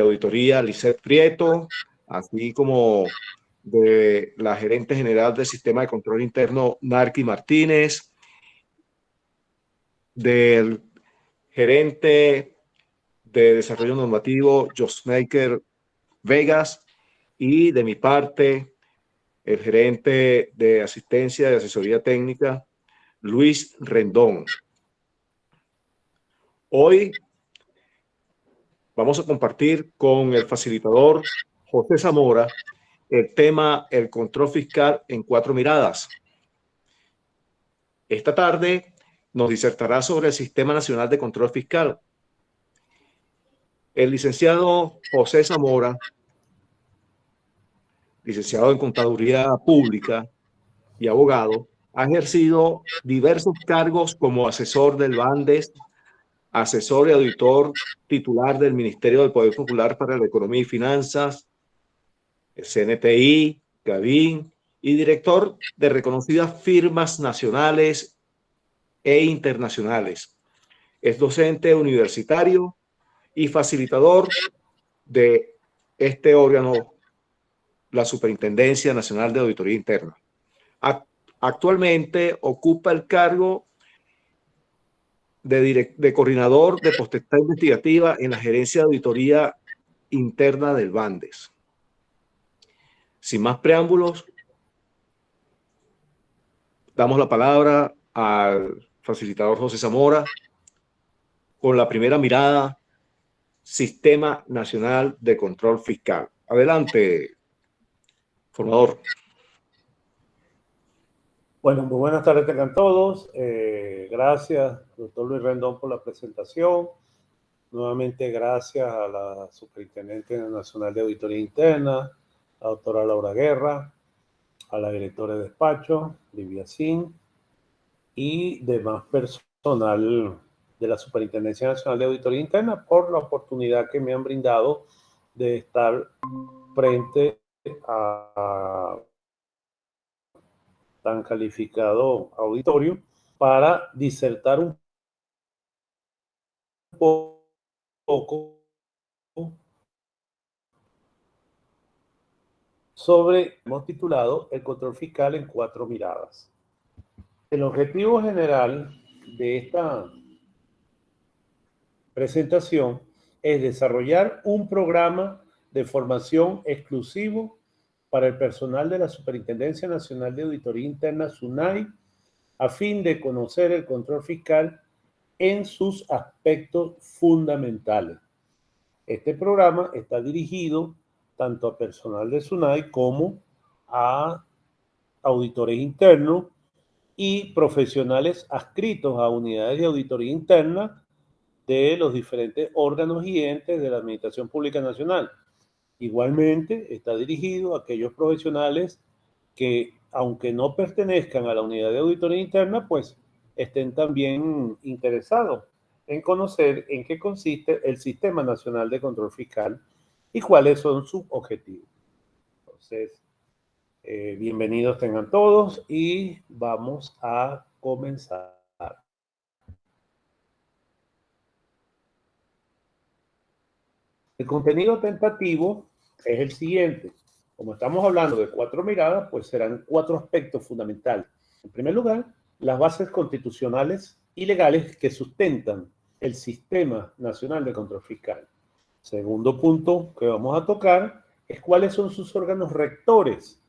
auditoría, Lisset Prieto, así como de la gerente general del Sistema de Control Interno, Narki Martínez, del gerente de Desarrollo Normativo, Josmaker Vegas, y de mi parte, el gerente de Asistencia y Asesoría Técnica, Luis Rendón. Hoy vamos a compartir con el facilitador José Zamora el tema el control fiscal en 4 miradas. Esta tarde nos disertará sobre el Sistema Nacional de Control Fiscal. El licenciado José Zamora, licenciado en Contaduría Pública y abogado, ha ejercido diversos cargos como asesor del Bandes, asesor y auditor titular del Ministerio del Poder Popular para la Economía y Finanzas, el CNTI, Gabín, y director de reconocidas firmas nacionales e internacionales. Es docente universitario y facilitador de este órgano, la Superintendencia Nacional de Auditoría Interna. Actualmente ocupa el cargo de coordinador de potestad investigativa en la Gerencia de Auditoría Interna del Bandes. Sin más preámbulos, damos la palabra al facilitador José Zamora con la primera mirada, Sistema Nacional de Control Fiscal. Adelante, formador. Bueno, muy buenas tardes tengan todos. Gracias, doctor Luis Rendón, por la presentación. Nuevamente, gracias a la Superintendente Nacional de Auditoría Interna, la doctora Laura Guerra, a la directora de despacho, Livia Sin, y demás personal de la Superintendencia Nacional de Auditoría Interna por la oportunidad que me han brindado de estar frente a tan calificado auditorio para disertar un poco sobre, hemos titulado, el control fiscal en 4 miradas. El objetivo general de esta presentación es desarrollar un programa de formación exclusivo para el personal de la Superintendencia Nacional de Auditoría Interna, SUNAI, a fin de conocer el control fiscal en sus aspectos fundamentales. Este programa está dirigido tanto a personal de SUNAI como a auditores internos y profesionales adscritos a unidades de auditoría interna de los diferentes órganos y entes de la Administración Pública Nacional. Igualmente, está dirigido a aquellos profesionales que, aunque no pertenezcan a la unidad de auditoría interna, pues estén también interesados en conocer en qué consiste el Sistema Nacional de Control Fiscal y cuáles son sus objetivos. Entonces, bienvenidos tengan todos y vamos a comenzar. El contenido tentativo es el siguiente. Como estamos hablando de 4 miradas, pues serán 4 aspectos fundamentales. En primer lugar, las bases constitucionales y legales que sustentan el Sistema Nacional de Control Fiscal. Segundo punto que vamos a tocar es cuáles son sus órganos rectores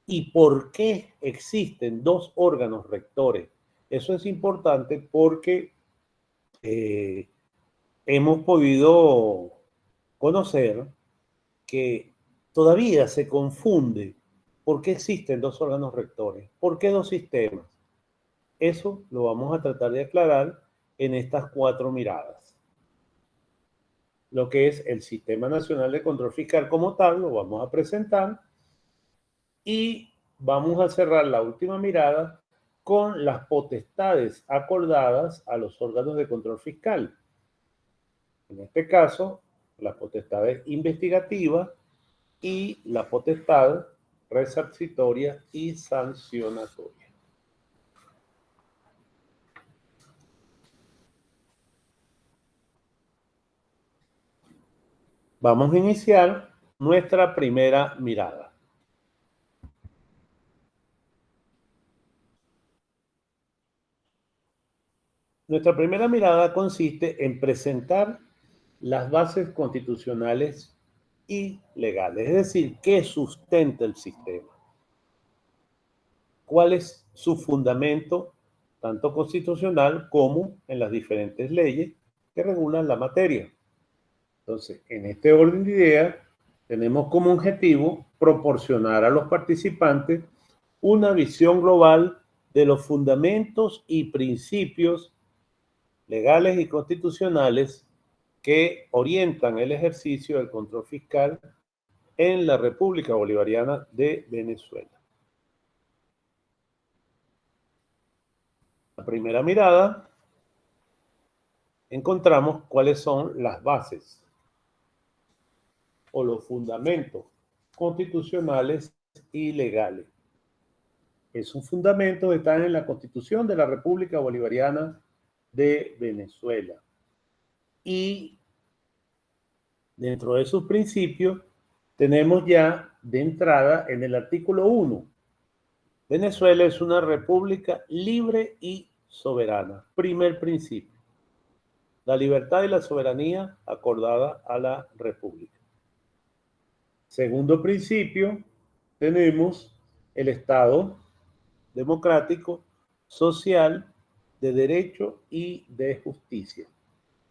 y por qué existen 2 órganos rectores. Eso es importante porque hemos podido conocer que todavía se confunde por qué existen 2 órganos rectores, por qué 2 sistemas. Eso lo vamos a tratar de aclarar en estas 4 miradas. Lo que es el Sistema Nacional de Control Fiscal como tal, lo vamos a presentar y vamos a cerrar la última mirada con las potestades acordadas a los órganos de control fiscal. En este caso, las potestades investigativas y la potestad resarcitoria y sancionatoria. Vamos a iniciar nuestra primera mirada. Nuestra primera mirada consiste en presentar las bases constitucionales y legales, es decir, qué sustenta el sistema, cuál es su fundamento, tanto constitucional como en las diferentes leyes que regulan la materia. Entonces, en este orden de ideas, tenemos como objetivo proporcionar a los participantes una visión global de los fundamentos y principios legales y constitucionales que orientan el ejercicio del control fiscal en la República Bolivariana de Venezuela. La primera mirada, encontramos cuáles son las bases o los fundamentos constitucionales y legales. Esos fundamentos están en la Constitución de la República Bolivariana de Venezuela. Y dentro de esos principios tenemos ya de entrada en el artículo 1. Venezuela es una república libre y soberana. Primer principio. La libertad y la soberanía acordada a la república. Segundo principio, tenemos el Estado democrático, social, de derecho y de justicia,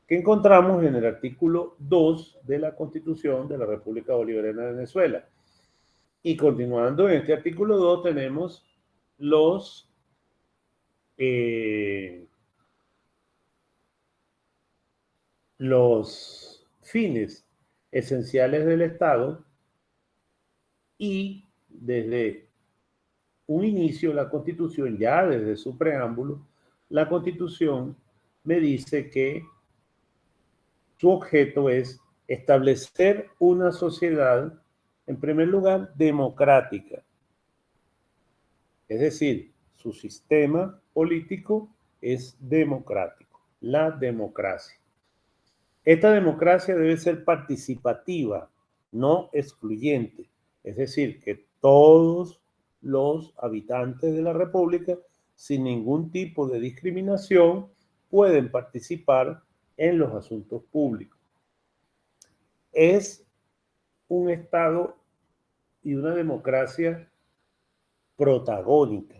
que encontramos en el artículo 2 de la Constitución de la República Bolivariana de Venezuela. Y continuando en este artículo 2 tenemos los fines esenciales del Estado y desde un inicio la Constitución, ya desde su preámbulo, la Constitución me dice que su objeto es establecer una sociedad, en primer lugar, democrática. Es decir, su sistema político es democrático, la democracia. Esta democracia debe ser participativa, no excluyente. Es decir, que todos los habitantes de la República, sin ningún tipo de discriminación, pueden participar en los asuntos públicos. Es un Estado y una democracia protagónica.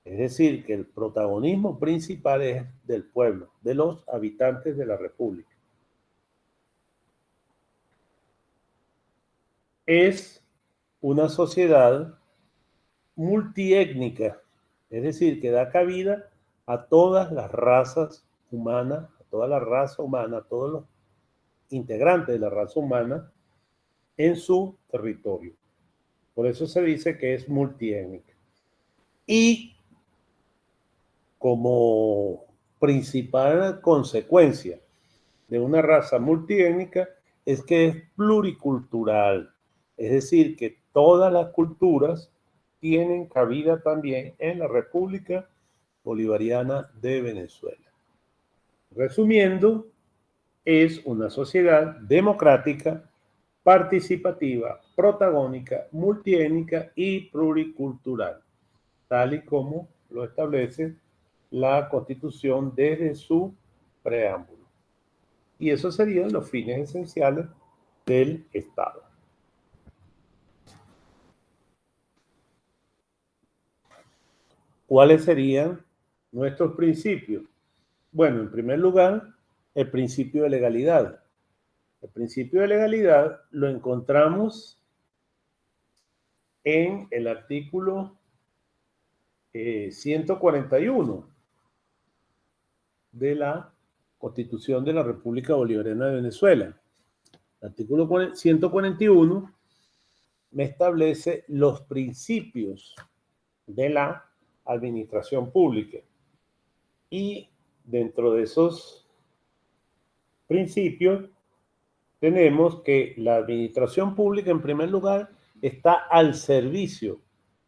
Es decir, que el protagonismo principal es del pueblo, de los habitantes de la República. Es una sociedad multiétnica, es decir, que da cabida a todas las razas humanas, a toda la raza humana, a todos los integrantes de la raza humana en su territorio. Por eso se dice que es multiétnica. Y como principal consecuencia de una raza multiétnica es que es pluricultural, es decir, que todas las culturas tienen cabida también en la República Bolivariana de Venezuela. Resumiendo, es una sociedad democrática, participativa, protagónica, multiétnica y pluricultural, tal y como lo establece la Constitución desde su preámbulo. Y esos serían los fines esenciales del Estado. ¿Cuáles serían nuestros principios? Bueno, en primer lugar, el principio de legalidad. El principio de legalidad lo encontramos en el artículo 141 de la Constitución de la República Bolivariana de Venezuela. El artículo 141 me establece los principios de la administración pública. Y dentro de esos principios tenemos que la administración pública, en primer lugar, está al servicio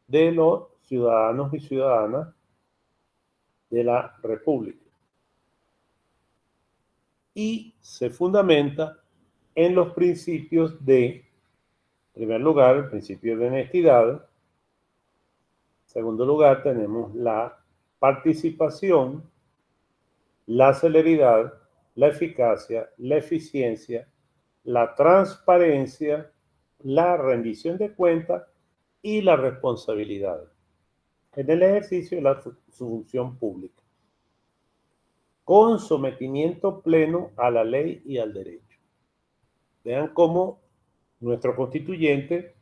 de los ciudadanos y ciudadanas de la República. Y se fundamenta en los principios de, en primer lugar, el principio de honestidad. En segundo lugar, tenemos la participación, la celeridad, la eficacia, la eficiencia, la transparencia, la rendición de cuentas y la responsabilidad en el ejercicio de su función pública, con sometimiento pleno a la ley y al derecho. Vean cómo nuestro constituyente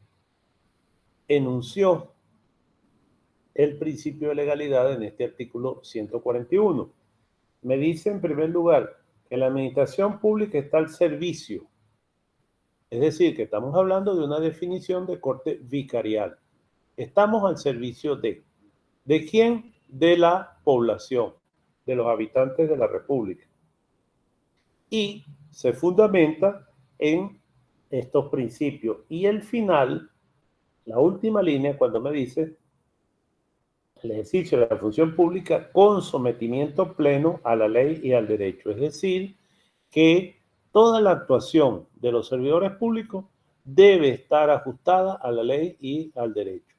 enunció el principio de legalidad en este artículo 141. Me dice en primer lugar que la administración pública está al servicio. Es decir, que estamos hablando de una definición de corte vicarial. Estamos al servicio de quién? De la población, de los habitantes de la República. Y se fundamenta en estos principios. Y el final, la última línea, cuando me dice el ejercicio de la función pública con sometimiento pleno a la ley y al derecho. Es decir, que toda la actuación de los servidores públicos debe estar ajustada a la ley y al derecho.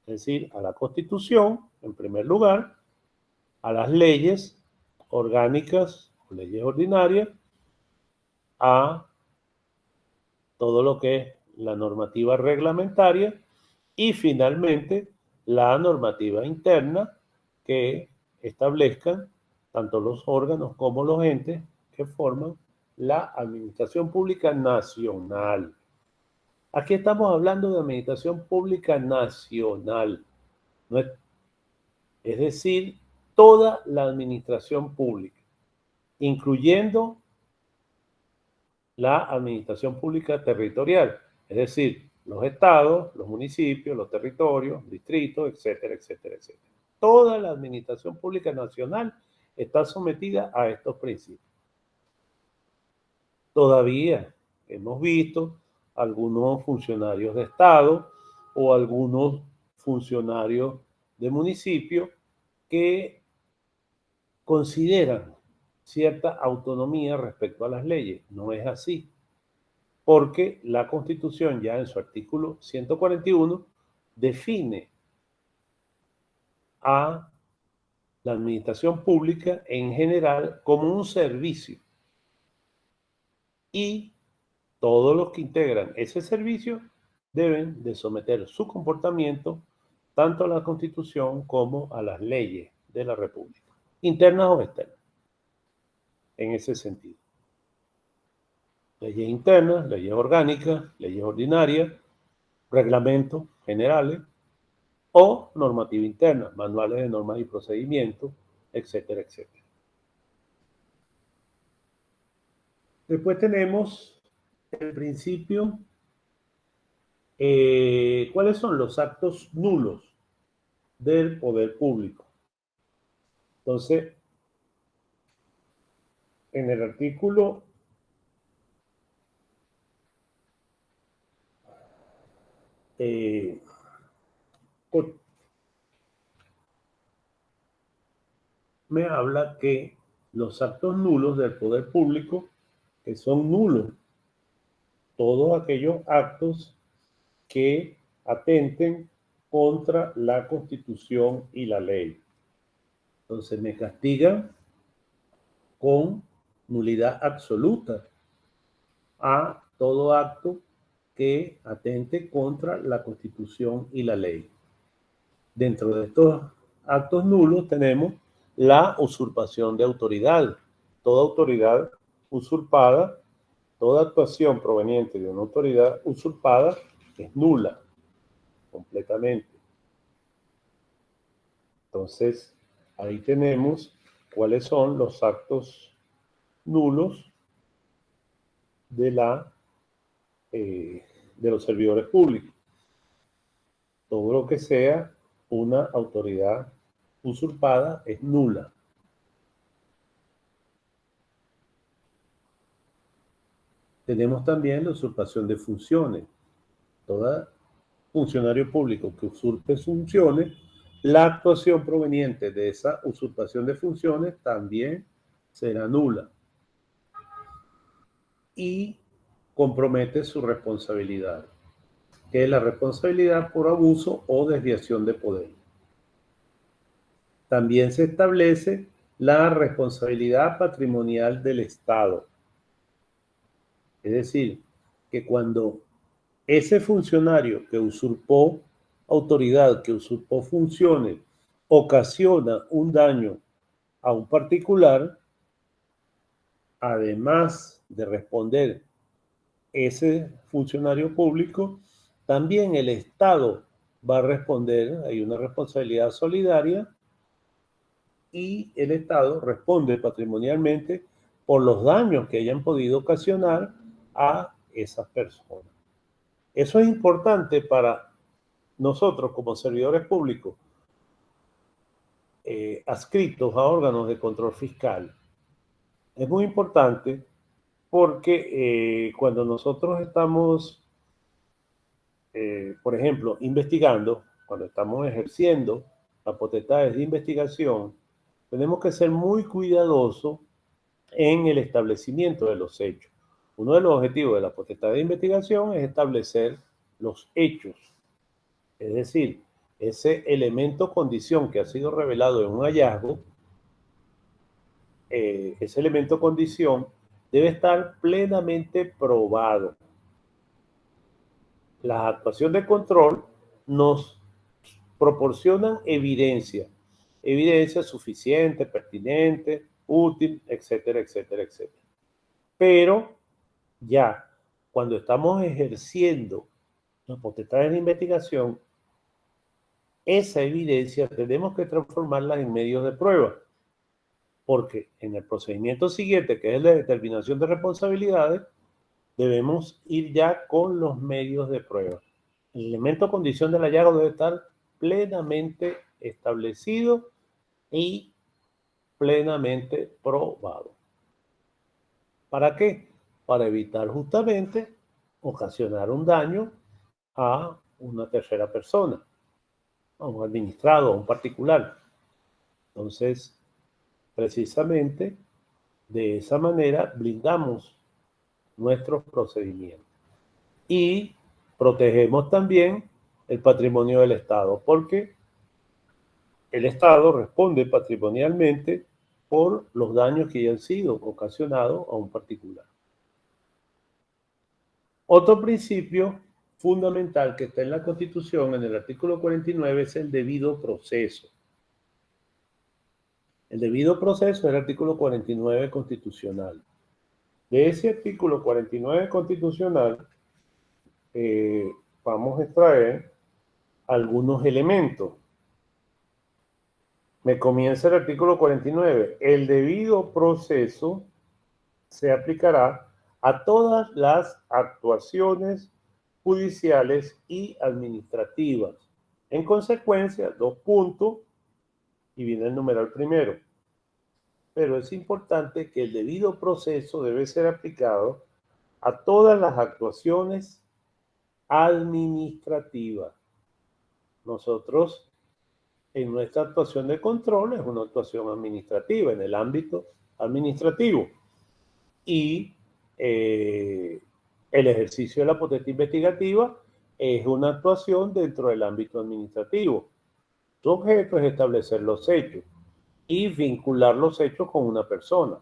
Es decir, a la Constitución, en primer lugar, a las leyes orgánicas o leyes ordinarias, a todo lo que es la normativa reglamentaria y finalmente la normativa interna que establezcan tanto los órganos como los entes que forman la administración pública nacional. Aquí estamos hablando de administración pública nacional, ¿no? Es decir, toda la administración pública, incluyendo la administración pública territorial, es decir, los estados, los municipios, los territorios, distritos, etcétera, etcétera, etcétera. Toda la administración pública nacional está sometida a estos principios. Todavía hemos visto algunos funcionarios de estado o algunos funcionarios de municipio que consideran cierta autonomía respecto a las leyes. No es así, porque la Constitución ya en su artículo 141 define a la administración pública en general como un servicio y todos los que integran ese servicio deben de someter su comportamiento tanto a la Constitución como a las leyes de la República, internas o externas, en ese sentido. Leyes internas, leyes orgánicas, leyes ordinarias, reglamentos generales o normativa interna, manuales de normas y procedimientos, etcétera, etcétera. Después tenemos el principio, ¿cuáles son los actos nulos del poder público? Entonces, en el artículo me habla que los actos nulos del poder público, que son nulos, todos aquellos actos que atenten contra la Constitución y la ley. Entonces me castigan con nulidad absoluta a todo acto que atente contra la Constitución y la ley. Dentro de estos actos nulos tenemos la usurpación de autoridad. Toda autoridad usurpada, toda actuación proveniente de una autoridad usurpada es nula, completamente. Entonces, ahí tenemos cuáles son los actos nulos de los servidores públicos. Todo lo que sea una autoridad usurpada es nula. Tenemos también la usurpación de funciones. Todo funcionario público que usurpe funciones, la actuación proveniente de esa usurpación de funciones también será nula. y compromete su responsabilidad, que es la responsabilidad por abuso o desviación de poder. También se establece la responsabilidad patrimonial del Estado. Es decir, que cuando ese funcionario que usurpó autoridad, que usurpó funciones, ocasiona un daño a un particular, además de responder ese funcionario público, también el Estado va a responder, hay una responsabilidad solidaria, y el Estado responde patrimonialmente por los daños que hayan podido ocasionar a esas personas. Eso es importante para nosotros como servidores públicos adscritos a órganos de control fiscal. Es muy importante porque cuando nosotros estamos, por ejemplo, investigando, cuando estamos ejerciendo las potestades de investigación, tenemos que ser muy cuidadosos en el establecimiento de los hechos. Uno de los objetivos de la potestad de investigación es establecer los hechos, es decir, ese elemento condición que ha sido revelado en un hallazgo, ese elemento condición debe estar plenamente probado. Las actuaciones de control nos proporcionan evidencia suficiente, pertinente, útil, etcétera, etcétera, etcétera. Pero ya cuando estamos ejerciendo las potestades de investigación, esa evidencia tenemos que transformarla en medios de prueba, porque en el procedimiento siguiente, que es la determinación de responsabilidades, debemos ir ya con los medios de prueba. El elemento condición del hallazgo debe estar plenamente establecido y plenamente probado. ¿Para qué? Para evitar justamente ocasionar un daño a una tercera persona, a un administrado, a un particular. Entonces, precisamente de esa manera blindamos nuestros procedimientos y protegemos también el patrimonio del Estado, porque el Estado responde patrimonialmente por los daños que hayan sido ocasionados a un particular. Otro principio fundamental que está en la Constitución, en el artículo 49, es el debido proceso. El debido proceso es el artículo 49 constitucional. De ese artículo 49 constitucional, vamos a extraer algunos elementos. Me comienza el artículo 49. El debido proceso se aplicará a todas las actuaciones judiciales y administrativas. En consecuencia, 2 puntos, y viene el numeral primero. Pero es importante que el debido proceso debe ser aplicado a todas las actuaciones administrativas. Nosotros, en nuestra actuación de control, es una actuación administrativa, en el ámbito administrativo. Y el ejercicio de la potestad investigativa es una actuación dentro del ámbito administrativo. Su objeto es establecer los hechos y vincular los hechos con una persona,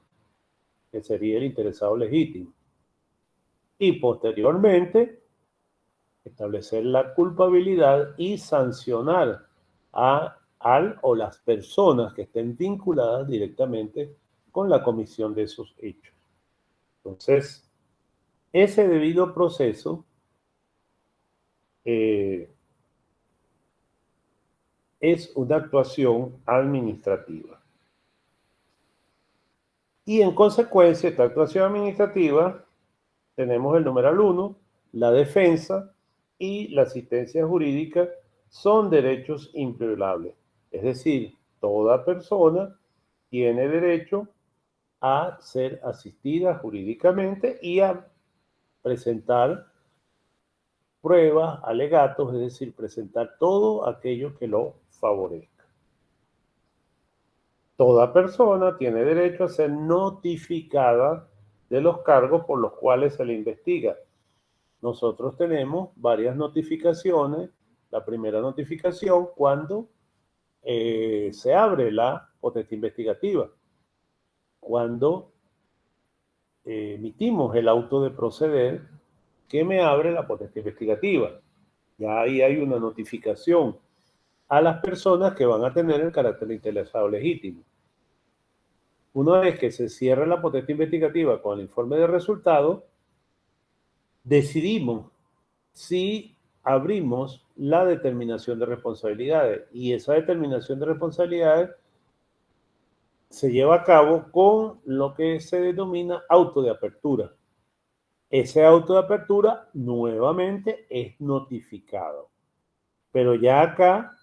que sería el interesado legítimo. Y posteriormente, establecer la culpabilidad y sancionar al o las personas que estén vinculadas directamente con la comisión de esos hechos. Entonces, ese debido proceso es una actuación administrativa. Y en consecuencia, esta actuación administrativa, tenemos el numeral 1, la defensa y la asistencia jurídica son derechos inviolables. Es decir, toda persona tiene derecho a ser asistida jurídicamente y a presentar pruebas, alegatos, es decir, presentar todo aquello que lo favorezca. Toda persona tiene derecho a ser notificada de los cargos por los cuales se le investiga. Nosotros tenemos varias notificaciones. La primera notificación cuando se abre la potestad investigativa, cuando emitimos el auto de proceder que me abre la potestad investigativa. Ya ahí hay una notificación a las personas que van a tener el carácter de interesado legítimo. Una vez que se cierra la potestad investigativa con el informe de resultados, decidimos si abrimos la determinación de responsabilidades, y esa determinación de responsabilidades se lleva a cabo con lo que se denomina auto de apertura. Ese auto de apertura nuevamente es notificado, pero ya acá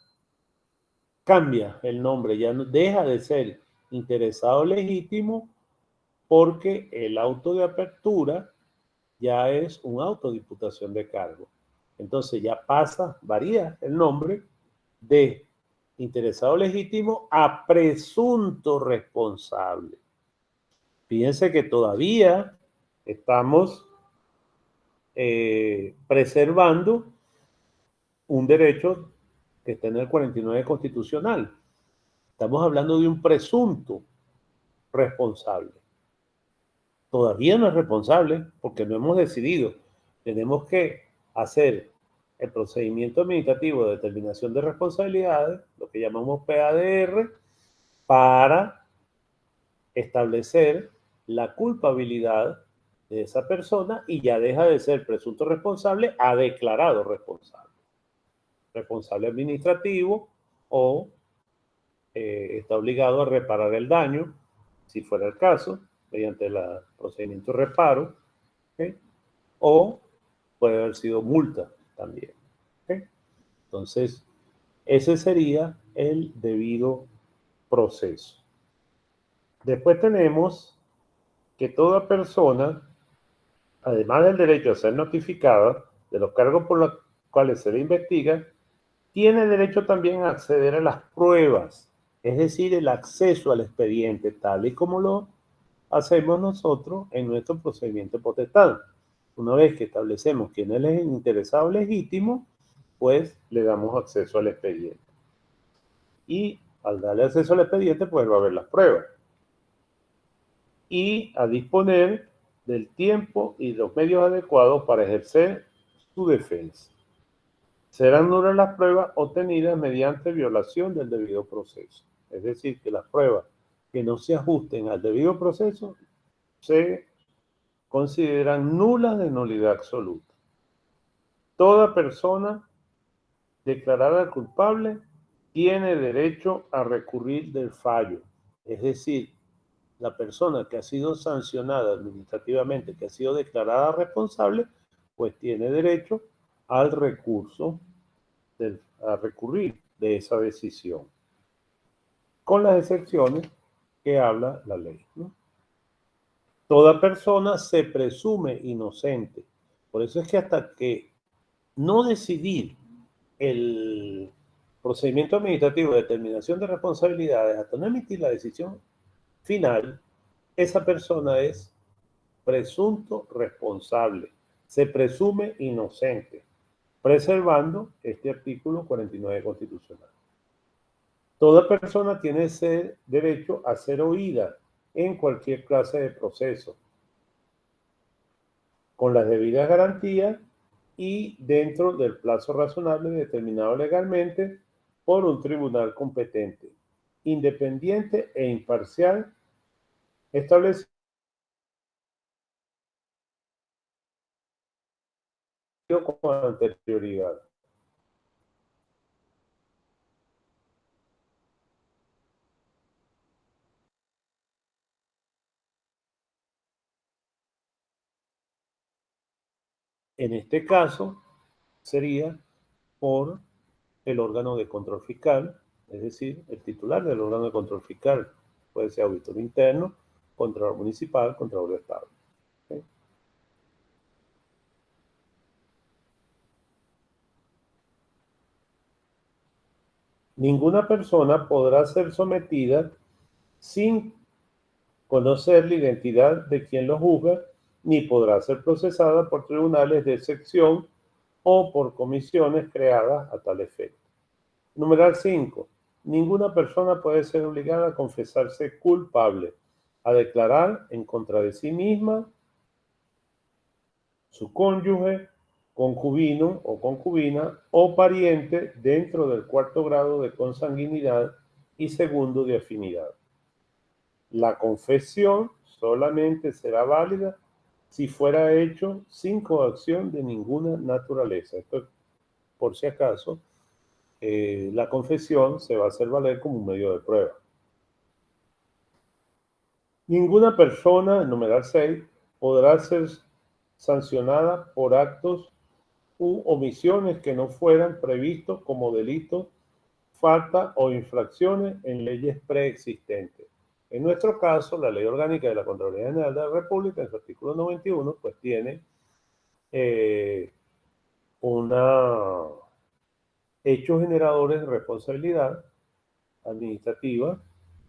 cambia el nombre, ya deja de ser interesado legítimo, porque el auto de apertura ya es un auto de imputación de cargo. Entonces ya varía el nombre de interesado legítimo a presunto responsable. Fíjense que todavía estamos preservando un derecho que está en el 49 constitucional. Estamos hablando de un presunto responsable. Todavía no es responsable porque no hemos decidido. Tenemos que hacer el procedimiento administrativo de determinación de responsabilidades, lo que llamamos PADR, para establecer la culpabilidad de esa persona, y ya deja de ser presunto responsable a declarado responsable. Responsable administrativo, o está obligado a reparar el daño, si fuera el caso, mediante el procedimiento de reparo, ¿okay? O puede haber sido multa también. ¿Okay? Entonces, ese sería el debido proceso. Después tenemos que toda persona, además del derecho a ser notificada de los cargos por los cuales se le investiga, tiene derecho también a acceder a las pruebas, es decir, el acceso al expediente, tal y como lo hacemos nosotros en nuestro procedimiento potestad. Una vez que establecemos quién es el interesado legítimo, pues le damos acceso al expediente. Y al darle acceso al expediente, pues va a ver las pruebas. Y a disponer del tiempo y los medios adecuados para ejercer su defensa. Serán nulas las pruebas obtenidas mediante violación del debido proceso. Es decir, que las pruebas que no se ajusten al debido proceso se consideran nulas de nulidad absoluta. Toda persona declarada culpable tiene derecho a recurrir del fallo. Es decir, la persona que ha sido sancionada administrativamente, que ha sido declarada responsable, pues tiene derecho al recurso, a recurrir de esa decisión, con las excepciones que habla la ley, ¿no? Toda persona se presume inocente. Por eso es que hasta que no decidir el procedimiento administrativo de determinación de responsabilidades, hasta no emitir la decisión final, esa persona es presunto responsable, se presume inocente, preservando este artículo 49 constitucional. Toda persona tiene ese derecho a ser oída en cualquier clase de proceso, con las debidas garantías y dentro del plazo razonable determinado legalmente por un tribunal competente, independiente e imparcial, establecido con anterioridad. En este caso, sería por el órgano de control fiscal, es decir, el titular del órgano de control fiscal. Puede ser auditor interno, controlador municipal, controlador de Estado. ¿Okay? Ninguna persona podrá ser sometida sin conocer la identidad de quien lo juzga, ni podrá ser procesada por tribunales de sección o por comisiones creadas a tal efecto. Numeral 5. Ninguna persona puede ser obligada a confesarse culpable, a declarar en contra de sí misma, su cónyuge, concubino o concubina o pariente dentro del 4º grado de consanguinidad y 2º de afinidad. La confesión solamente será válida si fuera hecho sin coacción de ninguna naturaleza. Esto, por si acaso, la confesión se va a hacer valer como un medio de prueba. Ninguna persona, numeral 6, podrá ser sancionada por actos u omisiones que no fueran previstos como delitos, falta o infracciones en leyes preexistentes. En nuestro caso, la Ley Orgánica de la Contraloría General de la República, en su artículo 91, pues tiene hechos generadores de responsabilidad administrativa,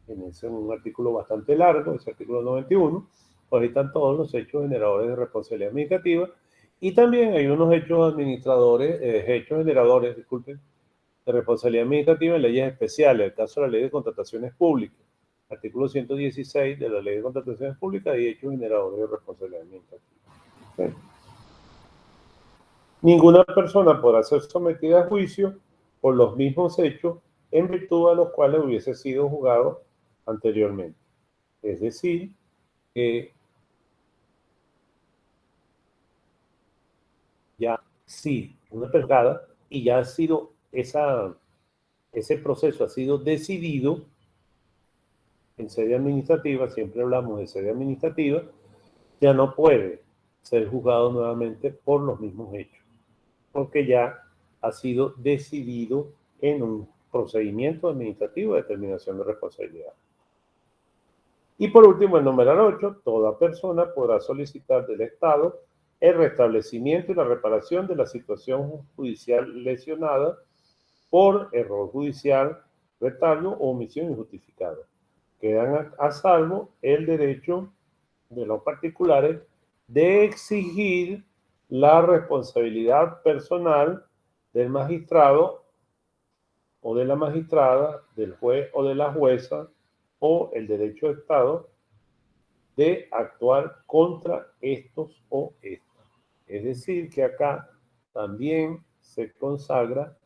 un artículo bastante largo, ese artículo 91, pues ahí están todos los hechos generadores de responsabilidad administrativa, y también hay unos hechos generadores, disculpen, de responsabilidad administrativa en leyes especiales, el caso de la Ley de Contrataciones Públicas, artículo 116 de la Ley de Contrataciones Públicas y hechos generadores de responsabilidad administrativa. ¿Sí? Ninguna persona podrá ser sometida a juicio por los mismos hechos en virtud de los cuales hubiese sido juzgado anteriormente. Es decir, que ya sí, una pecada, y ya ha sido ese proceso ha sido decidido en sede administrativa, siempre hablamos de sede administrativa, ya no puede ser juzgado nuevamente por los mismos hechos, porque ya ha sido decidido en un procedimiento administrativo de determinación de responsabilidad. Y por último, el numeral 8, toda persona podrá solicitar del Estado el restablecimiento y la reparación de la situación judicial lesionada por error judicial, retardo o omisión injustificada. Quedan a salvo el derecho de los particulares de exigir la responsabilidad personal del magistrado o de la magistrada, del juez o de la jueza, o el derecho de Estado de actuar contra estos o estas. Es decir, que acá también se consagra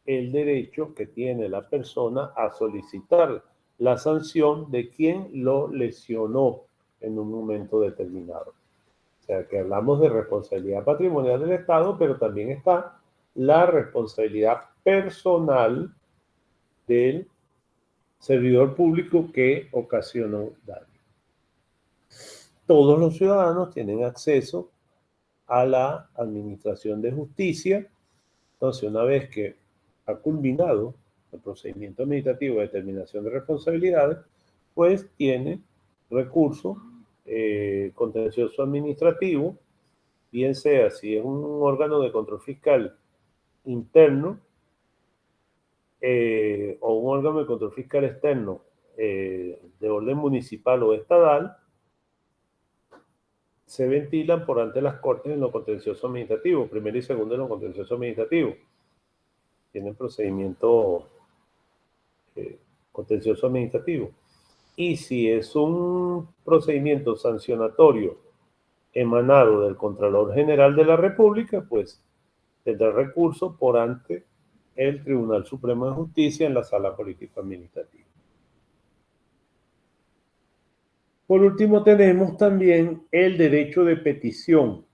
el derecho que tiene la persona a solicitar la sanción de quien lo lesionó en un momento determinado. O sea, que hablamos de responsabilidad patrimonial del Estado, pero también está la responsabilidad personal del servidor público que ocasionó daño. Todos los ciudadanos tienen acceso a la administración de justicia. Entonces, una vez que ha culminado el procedimiento administrativo de determinación de responsabilidades, pues tiene recurso contencioso administrativo, bien sea si es un órgano de control fiscal interno o un órgano de control fiscal externo de orden municipal o estadal, se ventilan por ante las Cortes en lo contencioso administrativo, primero y segundo en lo contencioso administrativo. Tienen procedimiento contencioso administrativo. Y si es un procedimiento sancionatorio emanado del Contralor General de la República, pues tendrá recurso por ante el Tribunal Supremo de Justicia en la Sala Política Administrativa. Por último, tenemos también el derecho de petición.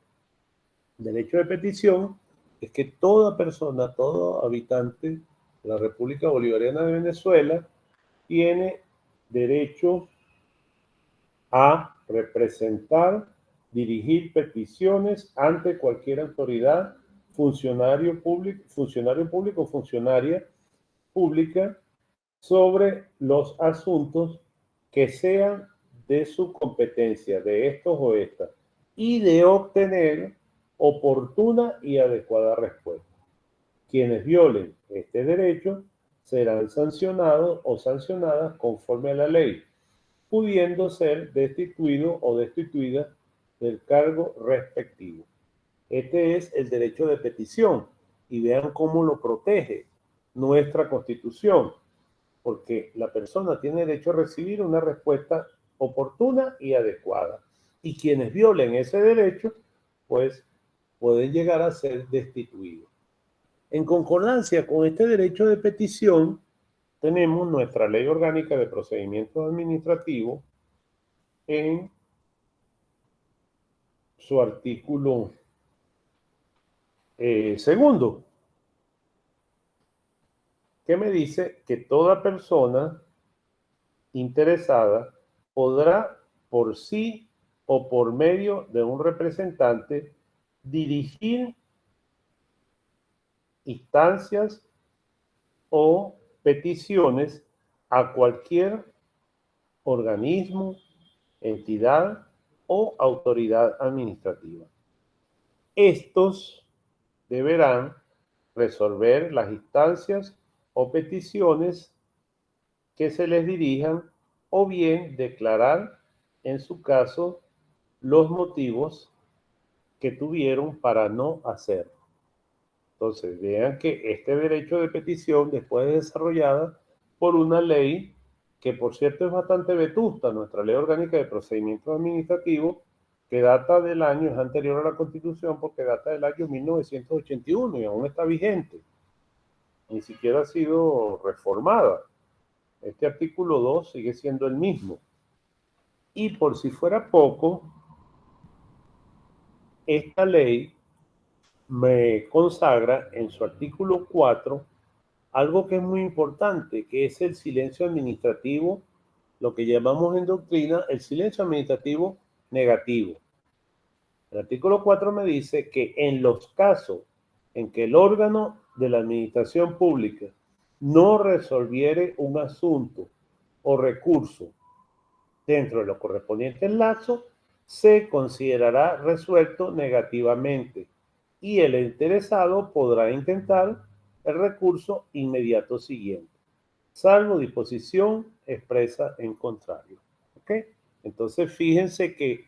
El derecho de petición es que toda persona, todo habitante de la República Bolivariana de Venezuela tiene derecho a representar, dirigir peticiones ante cualquier autoridad, funcionario público o funcionaria pública sobre los asuntos que sean de su competencia, de estos o estas, y de obtener oportuna y adecuada respuesta. Quienes violen este derecho serán sancionados o sancionadas conforme a la ley. pudiendo ser destituido o destituida del cargo respectivo. Este es el derecho de petición y vean cómo lo protege nuestra Constitución, porque la persona tiene derecho a recibir una respuesta oportuna y adecuada. Y quienes violen ese derecho, pues pueden llegar a ser destituidos. En concordancia con este derecho de petición, tenemos nuestra Ley Orgánica de Procedimientos Administrativos en su artículo segundo, que me dice que toda persona interesada podrá por sí o por medio de un representante dirigir instancias o peticiones a cualquier organismo, entidad o autoridad administrativa. Estos deberán resolver las instancias o peticiones que se les dirijan o bien declarar, en su caso, los motivos que tuvieron para no hacerlo. Entonces, vean que este derecho de petición, después de desarrollada por una ley que, por cierto, es bastante vetusta, nuestra Ley Orgánica de Procedimientos Administrativos, que data del año, es anterior a la Constitución, porque data del año 1981 y aún está vigente. Ni siquiera ha sido reformada. Este artículo 2 sigue siendo el mismo. Y por si fuera poco, esta ley me consagra en su artículo 4 algo que es muy importante, que es el silencio administrativo, lo que llamamos en doctrina el silencio administrativo negativo. El artículo 4 me dice que en los casos en que el órgano de la administración pública no resolviere un asunto o recurso dentro de los correspondientes lapsos, se considerará resuelto negativamente y el interesado podrá intentar el recurso inmediato siguiente, salvo disposición expresa en contrario. ¿Ok? Entonces, fíjense que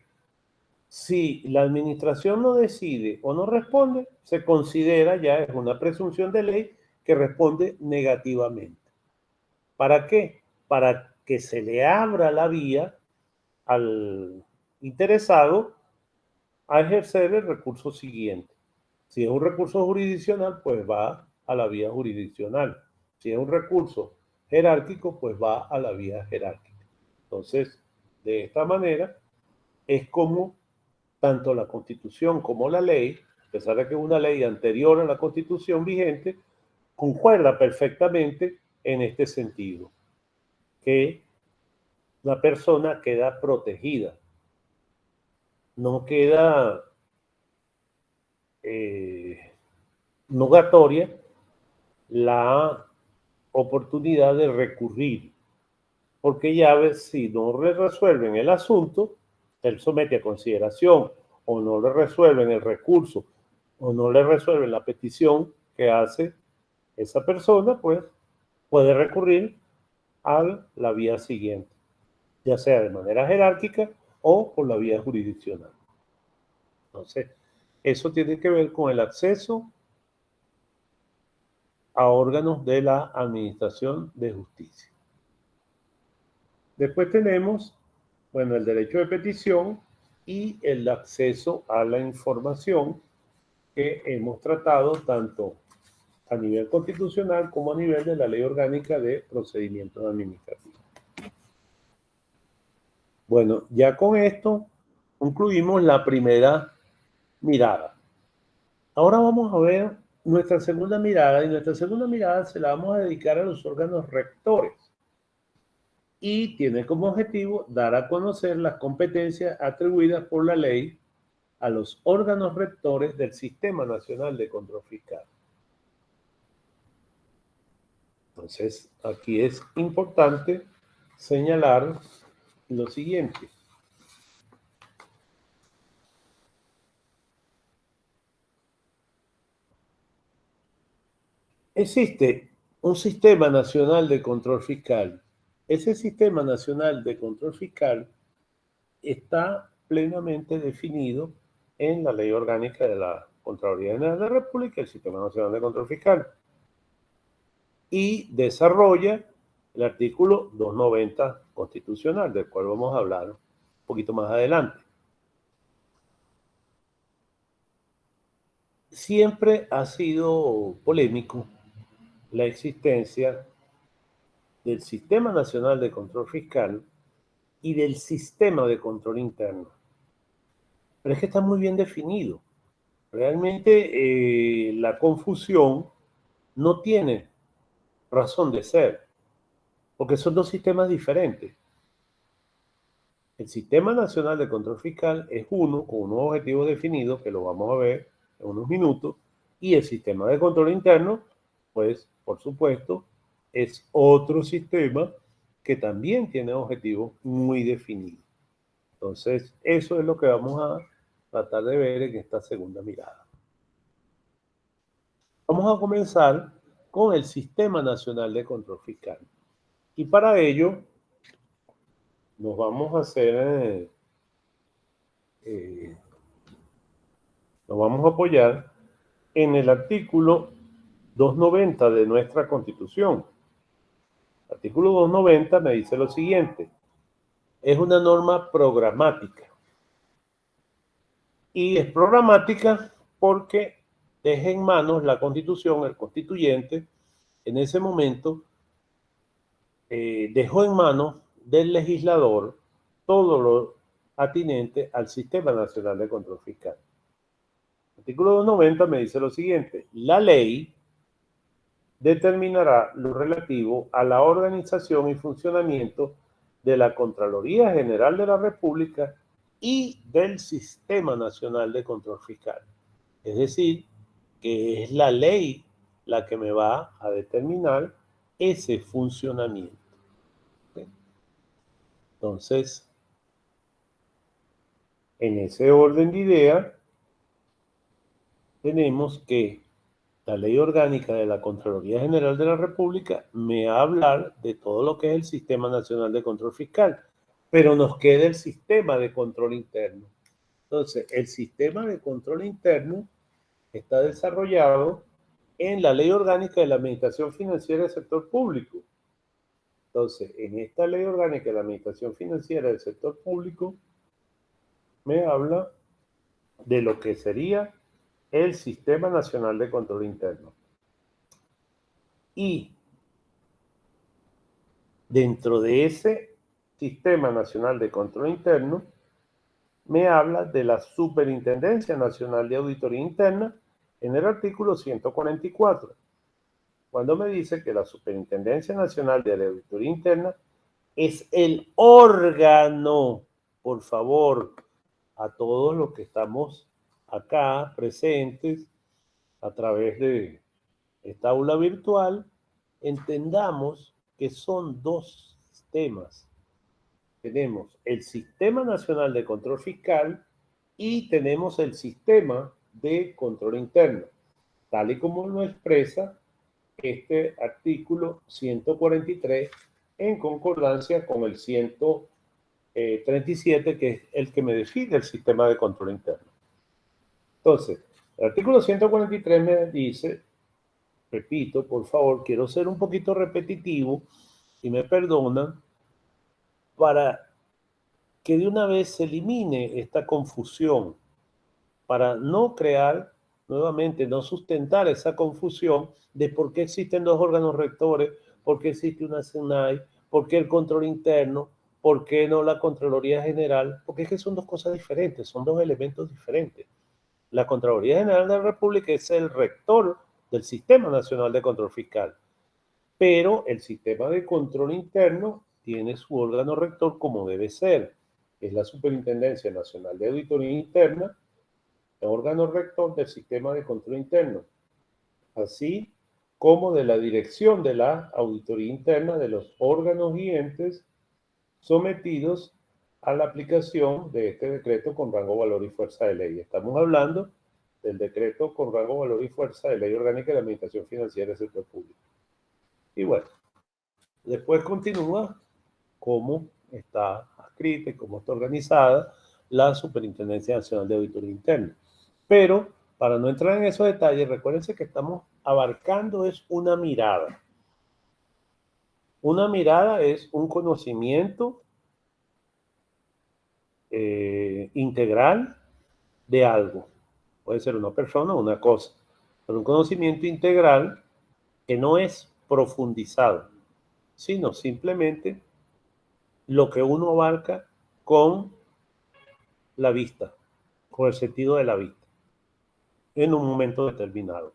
si la administración no decide o no responde, se considera ya es una presunción de ley que responde negativamente. ¿Para qué? Para que se le abra la vía al interesado a ejercer el recurso siguiente. Si es un recurso jurisdiccional, pues va a la vía jurisdiccional. Si es un recurso jerárquico, pues va a la vía jerárquica. Entonces, de esta manera, es como tanto la Constitución como la ley, a pesar de que es una ley anterior a la Constitución vigente, concuerda perfectamente en este sentido, que la persona queda protegida, no queda nugatoria la oportunidad de recurrir, porque ya ves, si no le resuelven el asunto, él somete a consideración o no le resuelven el recurso o no le resuelven la petición que hace esa persona, pues puede recurrir a la vía siguiente, ya sea de manera jerárquica o por la vía jurisdiccional. Entonces, eso tiene que ver con el acceso a órganos de la Administración de Justicia. Después tenemos, bueno, el derecho de petición y el acceso a la información que hemos tratado tanto a nivel constitucional como a nivel de la Ley Orgánica de Procedimientos Administrativos. Bueno, ya con esto concluimos la primera mirada. Ahora vamos a ver nuestra segunda mirada, y nuestra segunda mirada se la vamos a dedicar a los órganos rectores. Y tiene como objetivo dar a conocer las competencias atribuidas por la ley a los órganos rectores del Sistema Nacional de Control Fiscal. Entonces, aquí es importante señalar lo siguiente. Existe un Sistema Nacional de Control Fiscal ese Sistema Nacional de Control Fiscal está plenamente definido en la Ley Orgánica de la Contraloría General de la República, el Sistema Nacional de Control Fiscal, y desarrolla el artículo 290 constitucional, del cual vamos a hablar un poquito más adelante. Siempre ha sido polémico la existencia del Sistema Nacional de Control Fiscal y del Sistema de Control Interno. Pero es que está muy bien definido. Realmente la confusión no tiene razón de ser, porque son dos sistemas diferentes. El Sistema Nacional de Control Fiscal es uno con unos objetivos definidos, que lo vamos a ver en unos minutos, y el Sistema de Control Interno, pues, por supuesto, es otro sistema que también tiene objetivos muy definidos. Entonces, eso es lo que vamos a tratar de ver en esta segunda mirada. Vamos a comenzar con el Sistema Nacional de Control Fiscal. Y para ello, nos vamos a hacer, nos vamos a apoyar en el artículo 290 de nuestra Constitución. El artículo 290 me dice lo siguiente: es una norma programática. Y es programática porque deja en manos la Constitución, el constituyente, en ese momento, dejó en manos del legislador todo lo atinente al Sistema Nacional de Control Fiscal. El artículo 290 me dice lo siguiente: la ley determinará lo relativo a la organización y funcionamiento de la Contraloría General de la República y del Sistema Nacional de Control Fiscal. Es decir, que es la ley la que me va a determinar ese funcionamiento. ¿Okay? Entonces, en ese orden de ideas, tenemos que la Ley Orgánica de la Contraloría General de la República me va a hablar de todo lo que es el Sistema Nacional de Control Fiscal, pero nos queda el Sistema de Control Interno. Entonces, el Sistema de Control Interno está desarrollado en la Ley Orgánica de la Administración Financiera del Sector Público. Entonces, en esta Ley Orgánica de la Administración Financiera del Sector Público, me habla de lo que sería el Sistema Nacional de Control Interno. Y dentro de ese Sistema Nacional de Control Interno, me habla de la Superintendencia Nacional de Auditoría Interna en el artículo 144, cuando me dice que la Superintendencia Nacional de Auditoría Interna es el órgano, por favor, a todos los que estamos acá presentes a través de esta aula virtual, entendamos que son dos sistemas. Tenemos el Sistema Nacional de Control Fiscal y tenemos el Sistema de Control Interno, tal y como lo expresa este artículo 143 en concordancia con el 137, que es el que me define el Sistema de Control Interno. Entonces, el artículo 143 me dice, repito, por favor, quiero ser un poquito repetitivo y me perdonan, para que de una vez se elimine esta confusión, para no crear nuevamente, no sustentar esa confusión de por qué existen dos órganos rectores, por qué existe una SUNAI, por qué el control interno, por qué no la Contraloría General, porque es que son dos cosas diferentes, son dos elementos diferentes. La Contraloría General de la República es el rector del Sistema Nacional de Control Fiscal, pero el Sistema de Control Interno tiene su órgano rector como debe ser, es la Superintendencia Nacional de Auditoría Interna, el órgano rector del Sistema de Control Interno, así como de la dirección de la auditoría interna de los órganos y entes sometidos a la aplicación de este decreto con rango, valor y fuerza de ley. Estamos hablando del decreto con rango, valor y fuerza de ley orgánica de la Administración Financiera del Sector Público. Y bueno, después continúa cómo está adscrita y cómo está organizada la Superintendencia Nacional de Auditoría Interna. Pero, para no entrar en esos detalles, recuérdense que estamos abarcando es una mirada. Una mirada es un conocimiento integral de algo. Puede ser una persona o una cosa, pero un conocimiento integral que no es profundizado, sino simplemente lo que uno abarca con la vista, con el sentido de la vista, en un momento determinado.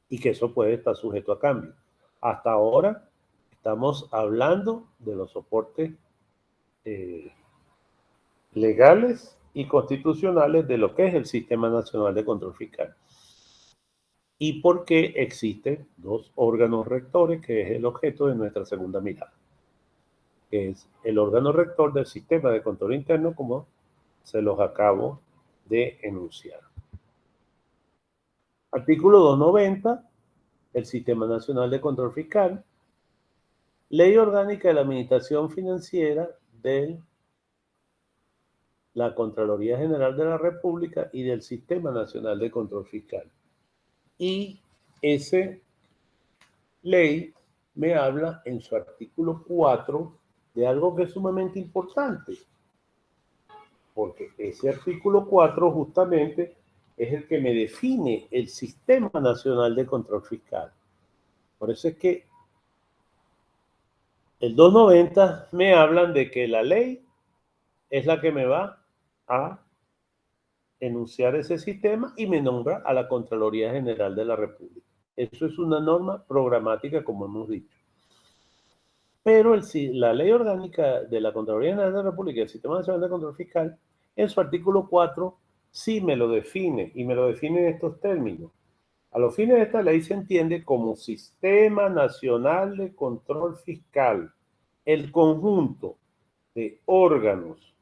Y que eso puede estar sujeto a cambio. Hasta ahora estamos hablando de los soportes legales y constitucionales de lo que es el Sistema Nacional de Control Fiscal. Y por qué existen dos órganos rectores, que es el objeto de nuestra segunda mirada, que es el órgano rector del Sistema de Control Interno, como se los acabo de enunciar. Artículo 290, el Sistema Nacional de Control Fiscal. Ley Orgánica de la Administración Financiera de la Contraloría General de la República y del Sistema Nacional de Control Fiscal. Y esa ley me habla en su artículo 4 de algo que es sumamente importante, porque ese artículo 4 justamente es el que me define el Sistema Nacional de Control Fiscal. Por eso es que el 290 me hablan de que la ley es la que me va a enunciar ese sistema y me nombra a la Contraloría General de la República. Eso es una norma programática, como hemos dicho. Pero la Ley Orgánica de la Contraloría General de la República y el Sistema Nacional de Control Fiscal, en su artículo 4, sí me lo define, y me lo define en estos términos. A los fines de esta ley se entiende como Sistema Nacional de Control Fiscal el conjunto de órganos.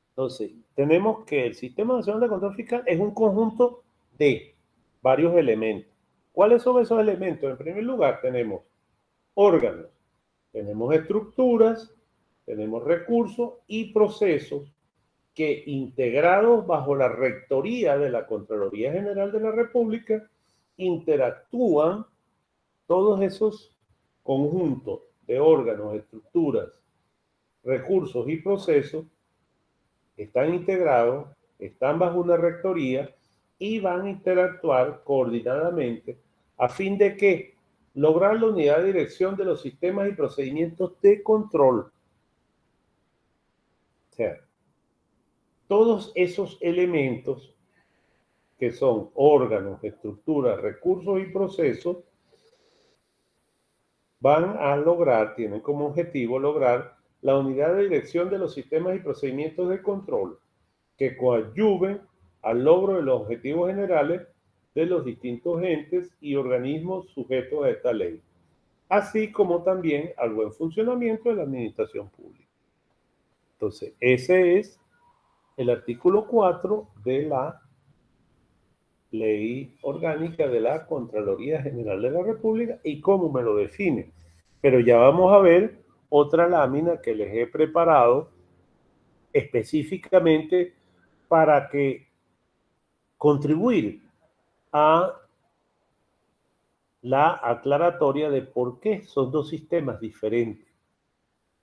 Entonces, tenemos que el Sistema Nacional de Control Fiscal es un conjunto de varios elementos. ¿Cuáles son esos elementos? En primer lugar, tenemos órganos, tenemos estructuras, tenemos recursos y procesos que, integrados bajo la rectoría de la Contraloría General de la República, interactúan todos esos conjuntos de órganos, estructuras, recursos y procesos, están integrados, están bajo una rectoría y van a interactuar coordinadamente a fin de que lograr la unidad de dirección de los sistemas y procedimientos de control. O sea, todos esos elementos que son órganos, estructuras, recursos y procesos van a lograr, tienen como objetivo lograr la unidad de dirección de los sistemas y procedimientos de control que coadyuven al logro de los objetivos generales de los distintos entes y organismos sujetos a esta ley, así como también al buen funcionamiento de la administración pública. Entonces, ese es el artículo 4 de la Ley Orgánica de la Contraloría General de la República y cómo me lo define. Pero ya vamos a ver otra lámina que les he preparado específicamente para que contribuir a la aclaratoria de por qué son dos sistemas diferentes.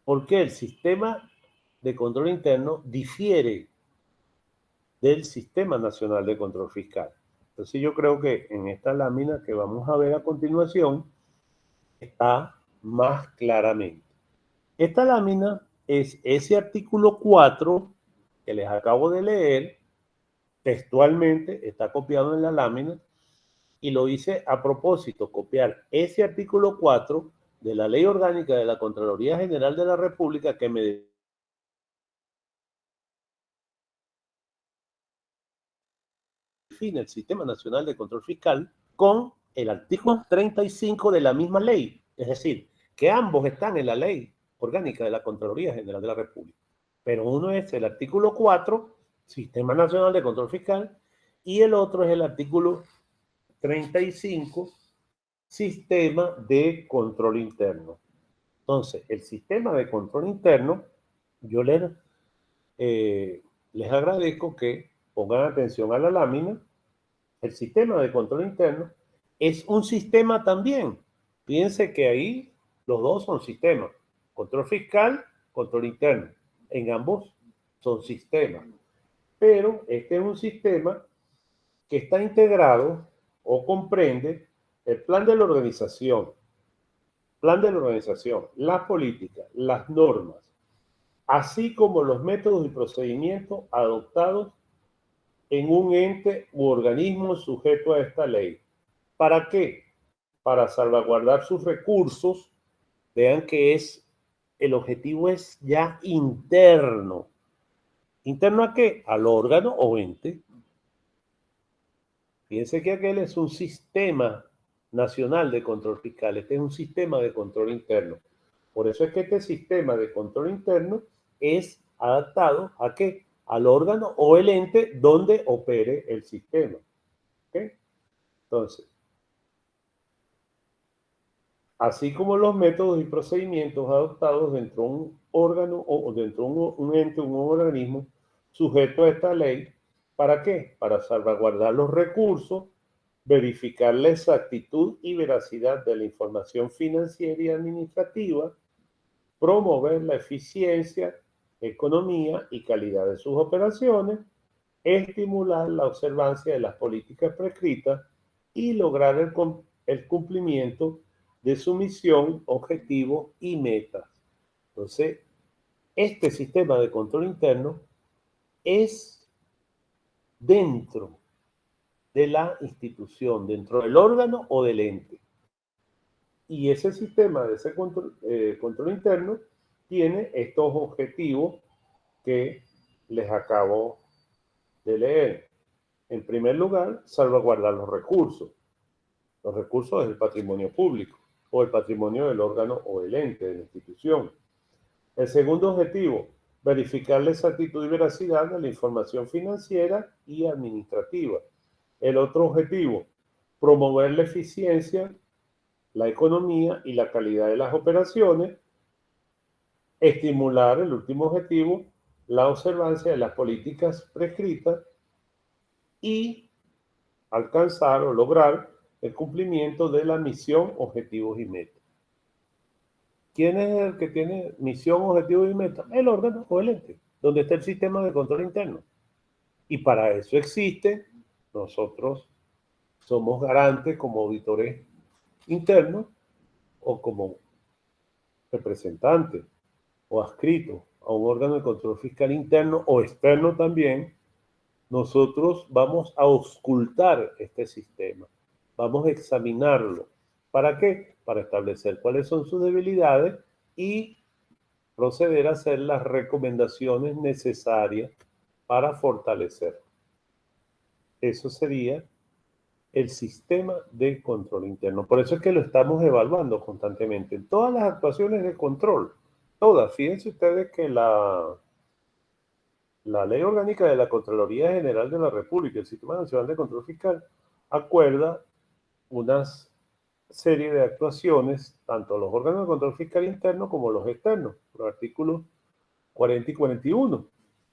¿Por qué el sistema de control interno difiere del Sistema Nacional de Control Fiscal? Entonces yo creo que en esta lámina que vamos a ver a continuación está más claramente. Esta lámina es ese artículo 4 que les acabo de leer, textualmente está copiado en la lámina, y lo hice a propósito, copiar ese artículo 4 de la Ley Orgánica de la Contraloría General de la República que me define el Sistema Nacional de Control Fiscal con el artículo 35 de la misma ley. Es decir, que ambos están en la Ley Orgánica de la Contraloría General de la República. Pero uno es el artículo 4, Sistema Nacional de Control Fiscal, y el otro es el artículo 35, Sistema de Control Interno. Entonces, el sistema de control interno, yo les agradezco que pongan atención a la lámina. El sistema de control interno es un sistema también. Fíjense que ahí los dos son sistemas. Control fiscal, control interno. En ambos son sistemas. Pero este es un sistema que está integrado o comprende el plan de la organización, las políticas, las normas, así como los métodos y procedimientos adoptados en un ente u organismo sujeto a esta ley. ¿Para qué? Para salvaguardar sus recursos. Vean que el objetivo es ya interno. ¿Interno a qué? Al órgano o ente. Fíjense que aquel es un sistema nacional de control fiscal. Este es un sistema de control interno. Por eso es que este sistema de control interno es adaptado ¿a qué? Al órgano o el ente donde opere el sistema. ¿Okay? Entonces, así como los métodos y procedimientos adoptados dentro de un órgano o dentro de un ente, un organismo sujeto a esta ley, ¿para qué? Para salvaguardar los recursos, verificar la exactitud y veracidad de la información financiera y administrativa, promover la eficiencia, economía y calidad de sus operaciones, estimular la observancia de las políticas prescritas y lograr el cumplimiento de su misión, objetivo y metas. Entonces, este sistema de control interno es dentro de la institución, dentro del órgano o del ente. Y ese sistema de ese control interno tiene estos objetivos que les acabo de leer. En primer lugar, salvaguardar los recursos. Los recursos es el patrimonio público o el patrimonio del órgano o el ente de la institución. El segundo objetivo, verificar la exactitud y veracidad de la información financiera y administrativa. El otro objetivo, promover la eficiencia, la economía y la calidad de las operaciones. Estimular, el último objetivo, la observancia de las políticas prescritas y alcanzar o lograr el cumplimiento de la misión, objetivos y metas. ¿Quién es el que tiene misión, objetivos y metas? El órgano o el ente, donde está el sistema de control interno. Y para eso existe, nosotros somos garantes como auditores internos o como representantes o adscritos a un órgano de control fiscal interno o externo también. Nosotros vamos a auscultar este sistema, vamos a examinarlo. ¿Para qué? Para establecer cuáles son sus debilidades y proceder a hacer las recomendaciones necesarias para fortalecerlo. Eso sería el sistema de control interno. Por eso es que lo estamos evaluando constantemente. En todas las actuaciones de control, todas. Fíjense ustedes que la Ley Orgánica de la Contraloría General de la República, el Sistema Nacional de Control Fiscal, acuerda una serie de actuaciones, tanto los órganos de control fiscal interno como los externos, por los artículos 40 y 41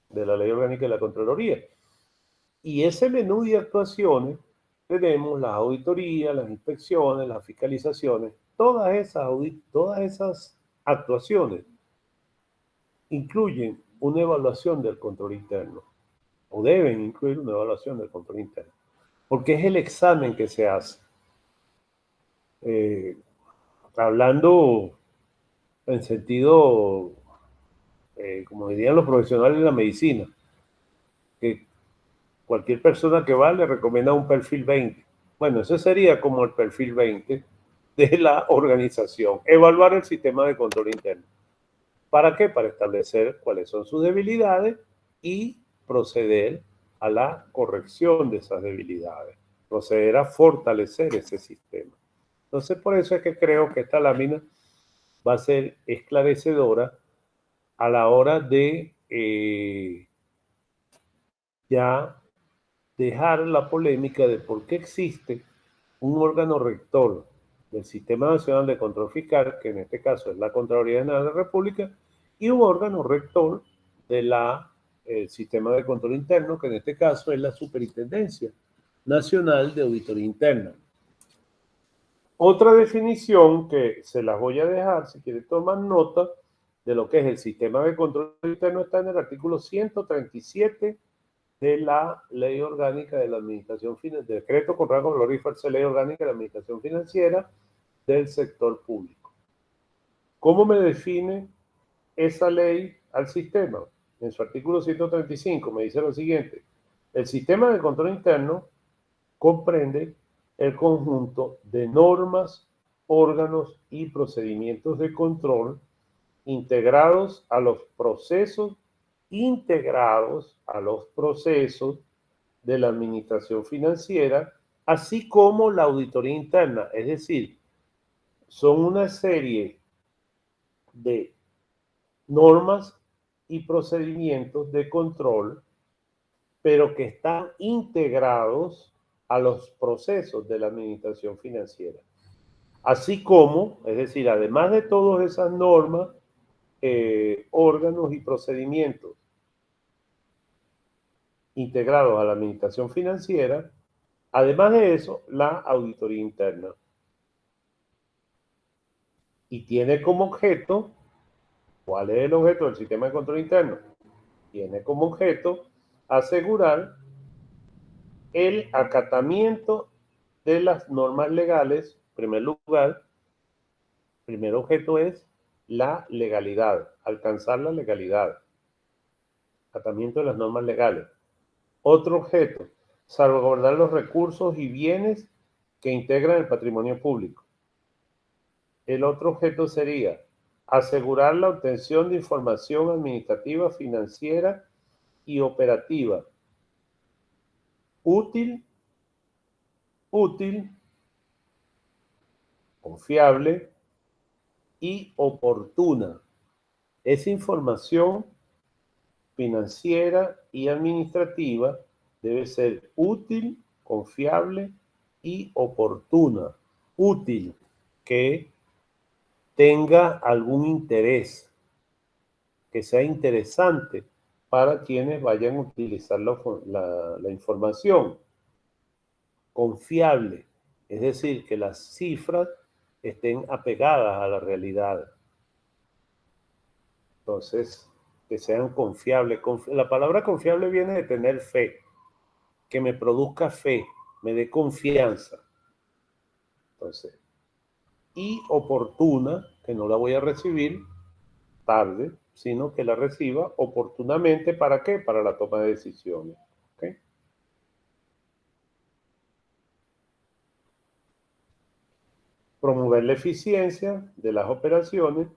de la Ley Orgánica de la Contraloría. Y ese menú de actuaciones tenemos las auditorías, las inspecciones, las fiscalizaciones, todas esas actuaciones incluyen una evaluación del control interno, o deben incluir una evaluación del control interno, porque es el examen que se hace. Hablando en sentido, como dirían los profesionales de la medicina, que cualquier persona que va le recomienda un perfil 20. Bueno, ese sería como el perfil 20 de la organización. Evaluar el sistema de control interno. ¿Para qué? Para establecer cuáles son sus debilidades y proceder a la corrección de esas debilidades. Proceder a fortalecer ese sistema. Entonces, por eso es que creo que esta lámina va a ser esclarecedora a la hora de ya dejar la polémica de por qué existe un órgano rector del Sistema Nacional de Control Fiscal, que en este caso es la Contraloría General de la República, y un órgano rector del Sistema de Control Interno, que en este caso es la Superintendencia Nacional de Auditoría Interna. Otra definición que se las voy a dejar, si quieren tomar nota de lo que es el Sistema de Control Interno, está en el artículo 137 de la Ley Orgánica de la Administración Financiera, decreto con rango, valor y fuerza de Ley Orgánica de la Administración Financiera del sector público. ¿Cómo me define esa ley al sistema? En su artículo 135 me dice lo siguiente: el sistema de control interno comprende el conjunto de normas, órganos y procedimientos de control integrados a los procesos de la administración financiera, así como la auditoría interna. Es decir, son una serie de normas y procedimientos de control, pero que están integrados a los procesos de la administración financiera. Así como, es decir, además de todas esas normas, órganos y procedimientos integrados a la administración financiera, además de eso, la auditoría interna. Y tiene como objeto, ¿cuál es el objeto del sistema de control interno? Tiene como objeto asegurar el acatamiento de las normas legales. En primer lugar, el primer objeto es la legalidad, alcanzar la legalidad, acatamiento de las normas legales. Otro objeto, salvaguardar los recursos y bienes que integran el patrimonio público. El otro objeto sería asegurar la obtención de información administrativa, financiera y operativa útil, confiable y oportuna. Esa información financiera y administrativa debe ser útil, confiable y oportuna. Útil, que tenga algún interés, que sea interesante para quienes vayan a utilizar la información. Confiable, es decir, que las cifras estén apegadas a la realidad. Entonces, que sean confiables. La palabra confiable viene de tener fe, que me produzca fe, me dé confianza. Entonces, y oportuna, que no la voy a recibir tarde, sino que la reciba oportunamente. ¿Para qué? Para la toma de decisiones. ¿Okay? Promover la eficiencia de las operaciones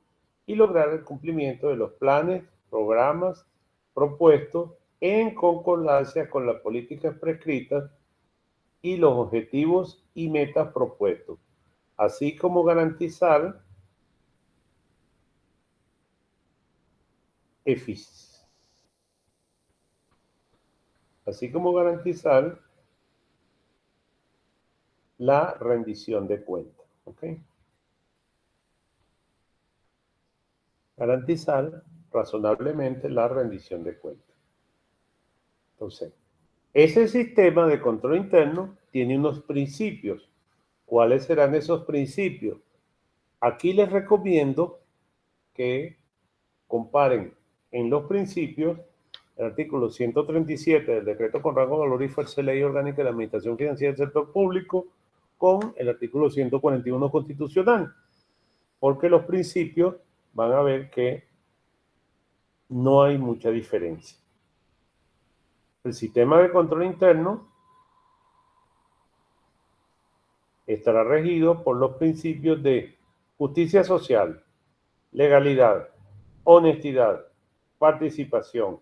y lograr el cumplimiento de los planes, programas propuestos en concordancia con las políticas prescritas y los objetivos y metas propuestos, así como garantizar la rendición de cuentas. ¿Okay? Garantizar razonablemente la rendición de cuentas. Entonces, ese sistema de control interno tiene unos principios. ¿Cuáles serán esos principios? Aquí les recomiendo que comparen en los principios el artículo 137 del decreto con rango, valor y fuerza de Ley Orgánica de la Administración Financiera del Sector Público con el artículo 141 constitucional, porque los principios van a ver que no hay mucha diferencia. El sistema de control interno estará regido por los principios de justicia social, legalidad, honestidad, participación,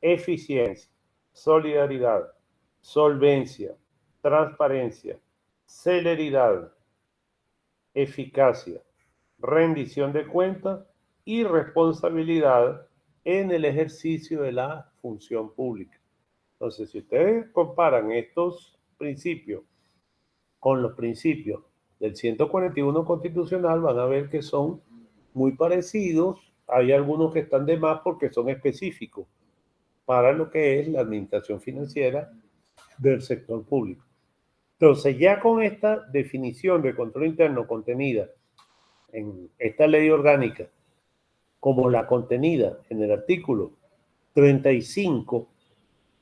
eficiencia, solidaridad, solvencia, transparencia, celeridad, eficacia, rendición de cuentas y responsabilidad en el ejercicio de la función pública. Entonces, si ustedes comparan estos principios con los principios del 141 constitucional, van a ver que son muy parecidos. Hay algunos que están de más porque son específicos para lo que es la administración financiera del sector público. Entonces, ya con esta definición de control interno contenida en esta ley orgánica, como la contenida en el artículo 35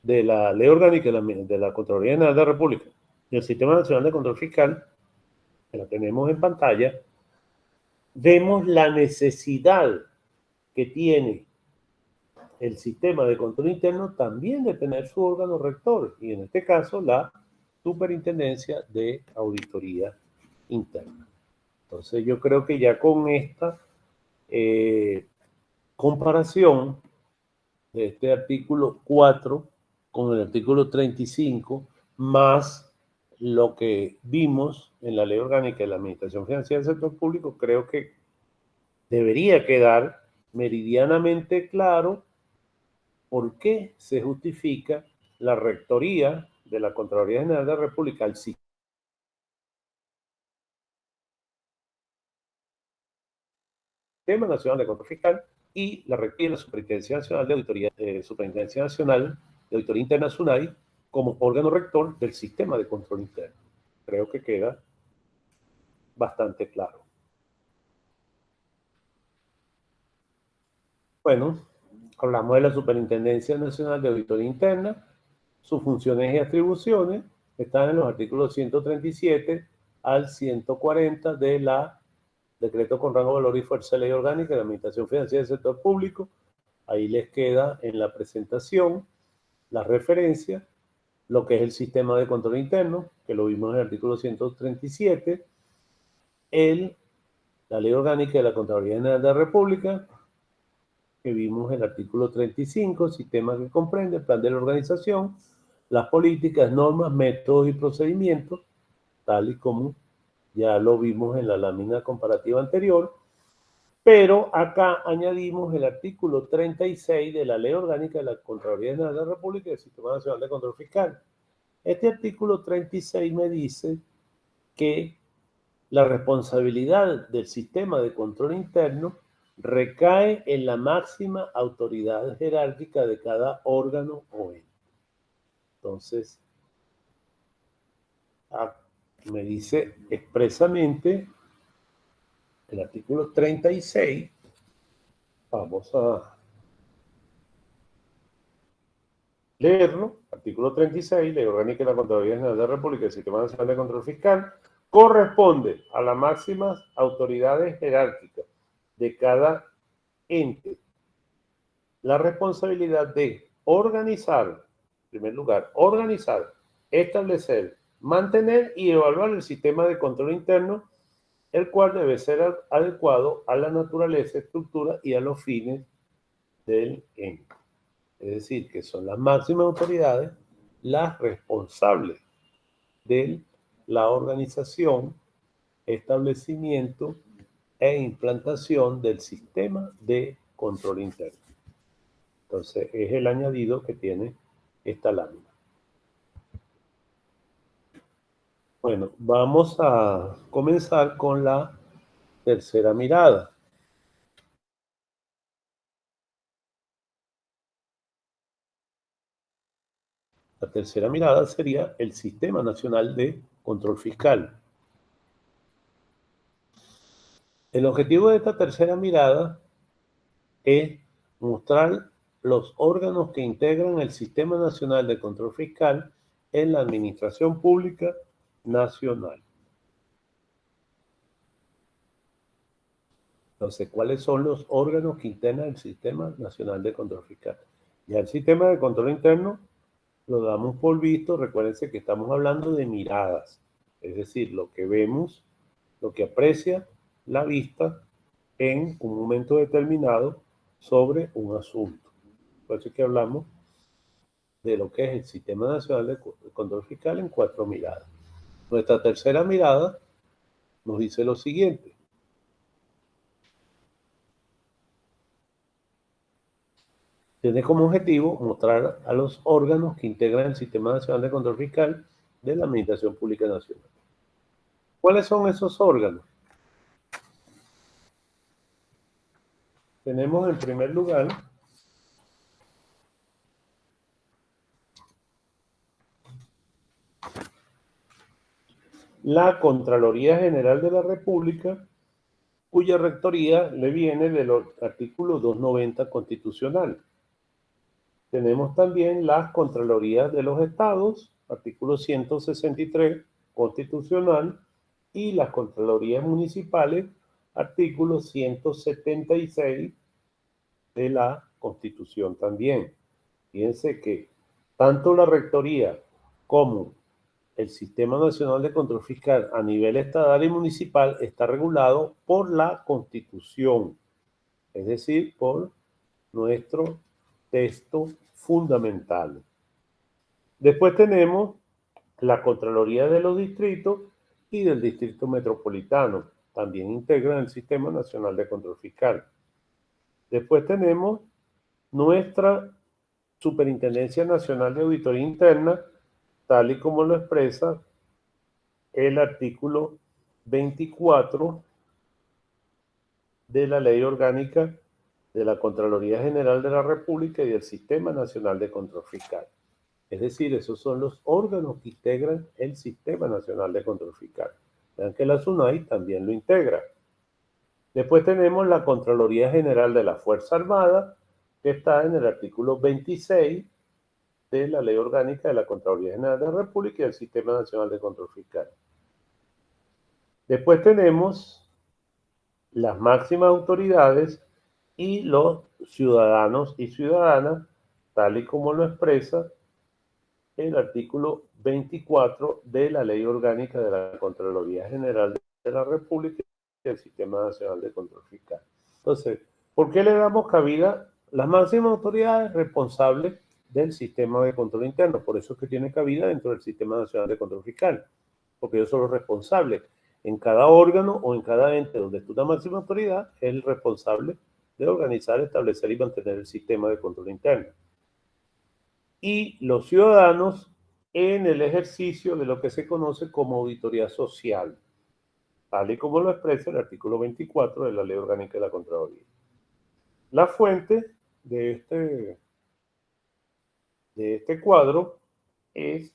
de la ley orgánica de la Contraloría General de la República y el Sistema Nacional de Control Fiscal, que la tenemos en pantalla, vemos la necesidad que tiene el sistema de control interno también de tener su órgano rector, y en este caso la Superintendencia de Auditoría Interna. Entonces yo creo que ya con esta comparación de este artículo 4 con el artículo 35, más lo que vimos en la Ley Orgánica de la Administración Financiera del Sector Público, creo que debería quedar meridianamente claro por qué se justifica la rectoría de la Contraloría General de la República al Sistema Nacional de Control Fiscal y la rectoría de la Superintendencia Nacional de Auditoría, Superintendencia Nacional de Auditoría Interna SUNAI como órgano rector del sistema de control interno. Creo que queda bastante claro. Bueno, hablamos de la Superintendencia Nacional de Auditoría Interna. Sus funciones y atribuciones están en los artículos 137 al 140 de la Decreto con rango, valor y fuerza de ley orgánica de la Administración Financiera del Sector Público. Ahí les queda en la presentación la referencia, lo que es el sistema de control interno, que lo vimos en el artículo 137, la ley orgánica de la Contraloría General de la República, que vimos en el artículo 35, sistema que comprende el plan de la organización, las políticas, normas, métodos y procedimientos, tal y como ya lo vimos en la lámina comparativa anterior, pero acá añadimos el artículo 36 de la Ley Orgánica de la Contraloría General de la República y del Sistema Nacional de Control Fiscal. Este artículo 36 me dice que la responsabilidad del sistema de control interno recae en la máxima autoridad jerárquica de cada órgano o ente. Entonces, me dice expresamente el artículo 36, vamos a leerlo, artículo 36, Ley Orgánica de la Contraloría General de la República y el Sistema Nacional de Control Fiscal, corresponde a las máximas autoridades jerárquicas de cada ente la responsabilidad de organizar, en primer lugar, organizar, establecer, mantener y evaluar el sistema de control interno, el cual debe ser adecuado a la naturaleza, estructura y a los fines del ente. Es decir, que son las máximas autoridades las responsables de la organización, establecimiento e implantación del sistema de control interno. Entonces, es el añadido que tiene esta lámina. Bueno, vamos a comenzar con la tercera mirada. La tercera mirada sería el Sistema Nacional de Control Fiscal. El objetivo de esta tercera mirada es mostrar los órganos que integran el Sistema Nacional de Control Fiscal en la Administración Pública Nacional. Entonces, ¿cuáles son los órganos que integran el Sistema Nacional de Control Fiscal? Ya el Sistema de Control Interno lo damos por visto. Recuérdense que estamos hablando de miradas, es decir, lo que vemos, lo que aprecia la vista en un momento determinado sobre un asunto. Por eso es que hablamos de lo que es el Sistema Nacional de Control Fiscal en 4 miradas. Nuestra tercera mirada nos dice lo siguiente. Tiene como objetivo mostrar a los órganos que integran el Sistema Nacional de Control Fiscal de la Administración Pública Nacional. ¿Cuáles son esos órganos? Tenemos en primer lugar la Contraloría General de la República, cuya rectoría le viene del artículo 290 constitucional. Tenemos también las Contralorías de los Estados, artículo 163 constitucional, y las Contralorías Municipales, artículo 176 de la Constitución también. Fíjense que tanto la rectoría como el Sistema Nacional de Control Fiscal a nivel estatal y municipal está regulado por la Constitución, es decir, por nuestro texto fundamental. Después tenemos la Contraloría de los Distritos y del Distrito Metropolitano. También integran el Sistema Nacional de Control Fiscal. Después tenemos nuestra Superintendencia Nacional de Auditoría Interna, tal y como lo expresa el artículo 24 de la Ley Orgánica de la Contraloría General de la República y del Sistema Nacional de Control Fiscal. Es decir, esos son los órganos que integran el Sistema Nacional de Control Fiscal. Vean que la SUNAI también lo integra. Después tenemos la Contraloría General de la Fuerza Armada, que está en el artículo 26 de la Ley Orgánica de la Contraloría General de la República y del Sistema Nacional de Control Fiscal. Después tenemos las máximas autoridades y los ciudadanos y ciudadanas, tal y como lo expresa el artículo 24 de la Ley Orgánica de la Contraloría General de la República y el Sistema Nacional de Control Fiscal. Entonces, ¿por qué le damos cabida? Las máximas autoridades responsables del sistema de control interno, por eso es que tiene cabida dentro del Sistema Nacional de Control Fiscal, porque ellos son los responsables. En cada órgano o en cada ente donde está una máxima autoridad, es el responsable de organizar, establecer y mantener el sistema de control interno. Y los ciudadanos en el ejercicio de lo que se conoce como auditoría social, tal y como lo expresa el artículo 24 de la Ley Orgánica de la Contraloría. La fuente de este cuadro es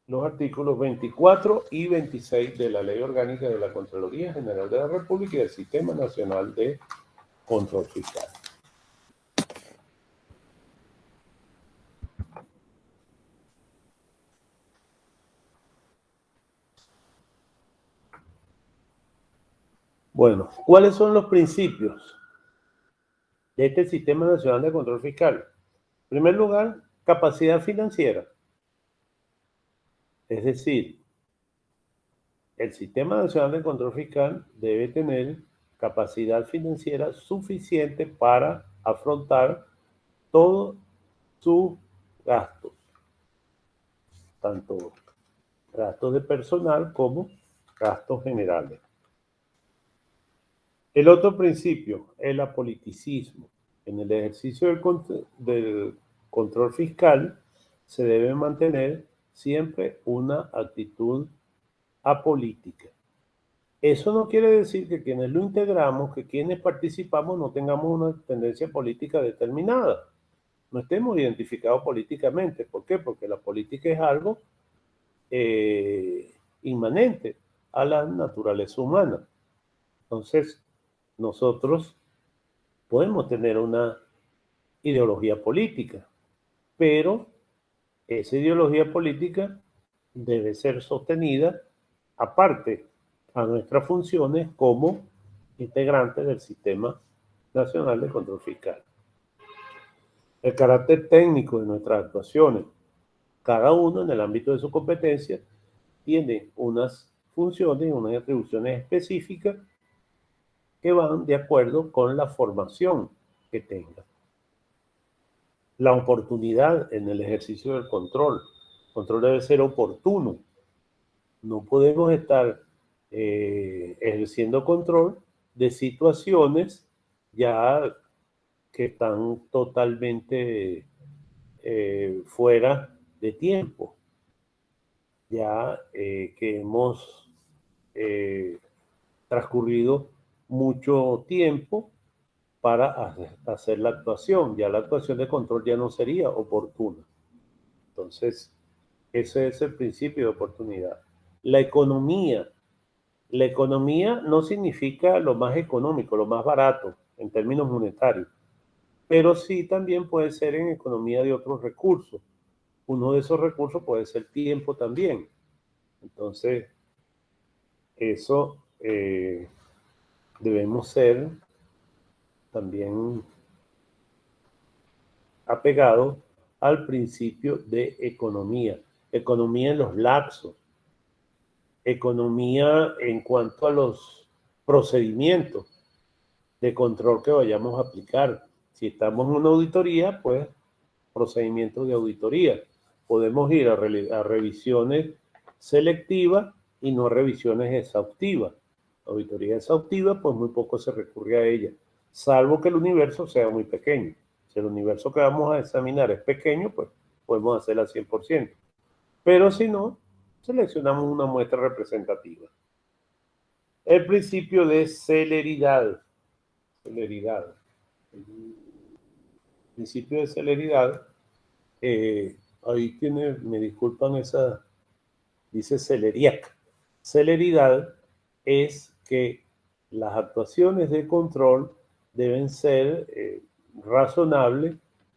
los artículos 24 y 26 de la Ley Orgánica de la Contraloría General de la República y del Sistema Nacional de Control Fiscal. Bueno, ¿cuáles son los principios de este Sistema Nacional de Control Fiscal? En primer lugar, capacidad financiera. Es decir, el Sistema Nacional de Control Fiscal debe tener capacidad financiera suficiente para afrontar todos sus gastos, tanto gastos de personal como gastos generales. El otro principio, el apoliticismo. En el ejercicio del control fiscal se debe mantener siempre una actitud apolítica. Eso no quiere decir que quienes lo integramos, que quienes participamos no tengamos una tendencia política determinada, no estemos identificados políticamente. ¿Por qué? Porque la política es algo inmanente a la naturaleza humana. Entonces, nosotros podemos tener una ideología política, pero esa ideología política debe ser sostenida aparte a nuestras funciones como integrantes del Sistema Nacional de Control Fiscal. El carácter técnico de nuestras actuaciones, cada uno en el ámbito de su competencia, tiene unas funciones, unas atribuciones específicas que van de acuerdo con la formación que tenga. La oportunidad en el ejercicio del control. El control debe ser oportuno. No podemos estar ejerciendo control de situaciones ya que están totalmente fuera de tiempo, ya que hemos transcurrido mucho tiempo para hacer la actuación. Ya la actuación de control ya no sería oportuna. Entonces, ese es el principio de oportunidad. La economía no significa lo más económico, lo más barato en términos monetarios, pero sí también puede ser en economía de otros recursos. Uno de esos recursos puede ser tiempo también. Entonces, eso debemos ser también apegados al principio de economía. Economía en los lapsos. Economía en cuanto a los procedimientos de control que vayamos a aplicar. Si estamos en una auditoría, pues procedimientos de auditoría. Podemos ir a revisiones selectivas y no revisiones exhaustivas. Auditoría exhaustiva, pues muy poco se recurre a ella, salvo que el universo sea muy pequeño. Si el universo que vamos a examinar es pequeño, pues podemos hacerla al 100%. Pero si no, seleccionamos una muestra representativa. El principio de celeridad. Celeridad. El principio de celeridad, ahí quienes me disculpan esa, dice celeriac. Celeridad es que las actuaciones de control deben ser razonables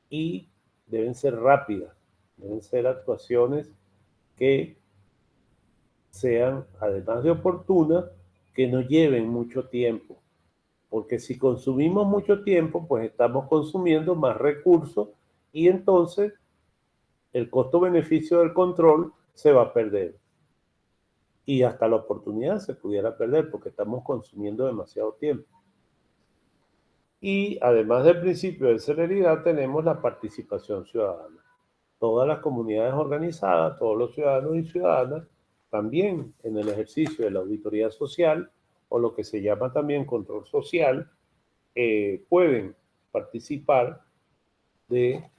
y deben ser rápidas. Deben ser actuaciones que sean, además de oportunas, que no lleven mucho tiempo. Porque si consumimos mucho tiempo, pues estamos consumiendo más recursos y entonces el costo-beneficio del control se va a perder. Y hasta la oportunidad se pudiera perder porque estamos consumiendo demasiado tiempo. Y además del principio de celeridad, tenemos la participación ciudadana. Todas las comunidades organizadas, todos los ciudadanos y ciudadanas, también en el ejercicio de la auditoría social, o lo que se llama también control social, pueden participar de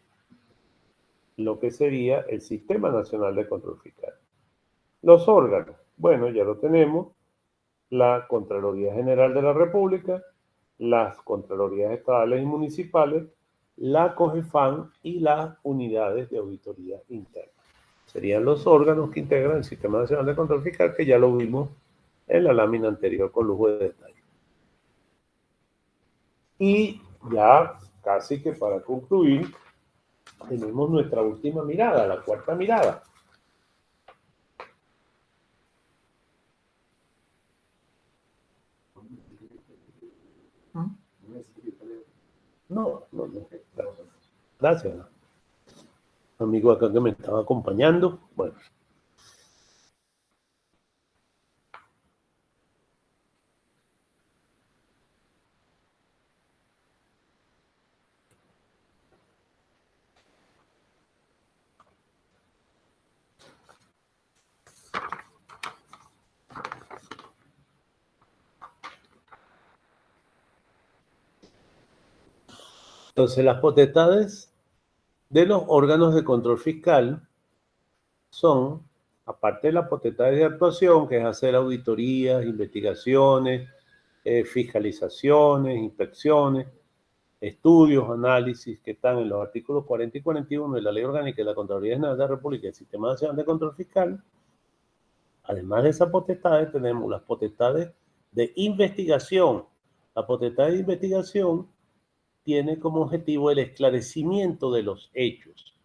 lo que sería el Sistema Nacional de Control Fiscal. Los órganos, bueno, ya lo tenemos, la Contraloría General de la República, las Contralorías Estadales y Municipales, la COGEFAN y las unidades de auditoría interna. Serían los órganos que integran el Sistema Nacional de Control Fiscal, que ya lo vimos en la lámina anterior con lujo de detalle. Y ya casi que para concluir, tenemos nuestra última mirada, la cuarta mirada. No. Gracias. Amigo acá que me estaba acompañando. Bueno. Entonces, las potestades de los órganos de control fiscal son, aparte de las potestades de actuación, que es hacer auditorías, investigaciones, fiscalizaciones, inspecciones, estudios, análisis, que están en los artículos 40 y 41 de la Ley Orgánica de la Contraloría General de la República y el Sistema Nacional de Control Fiscal. Además de esas potestades, tenemos las potestades de investigación. La potestad de investigación tiene como objetivo el esclarecimiento de los hechos.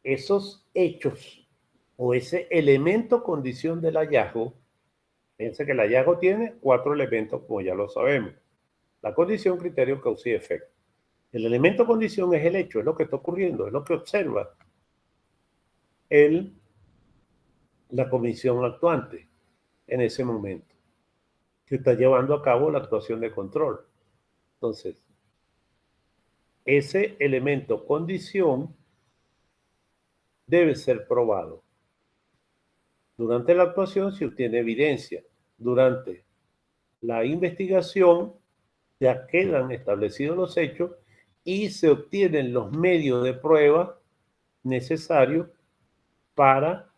Esos hechos o ese elemento condición del hallazgo, piensa que el hallazgo tiene 4 elementos, como ya lo sabemos. La condición, criterio, causa y efecto. El elemento condición es el hecho, es lo que está ocurriendo, es lo que observa la comisión actuante en ese momento, que está llevando a cabo la actuación de control. Entonces, ese elemento condición debe ser probado. Durante la actuación se obtiene evidencia. Durante la investigación ya quedan establecidos los hechos y se obtienen los medios de prueba necesarios para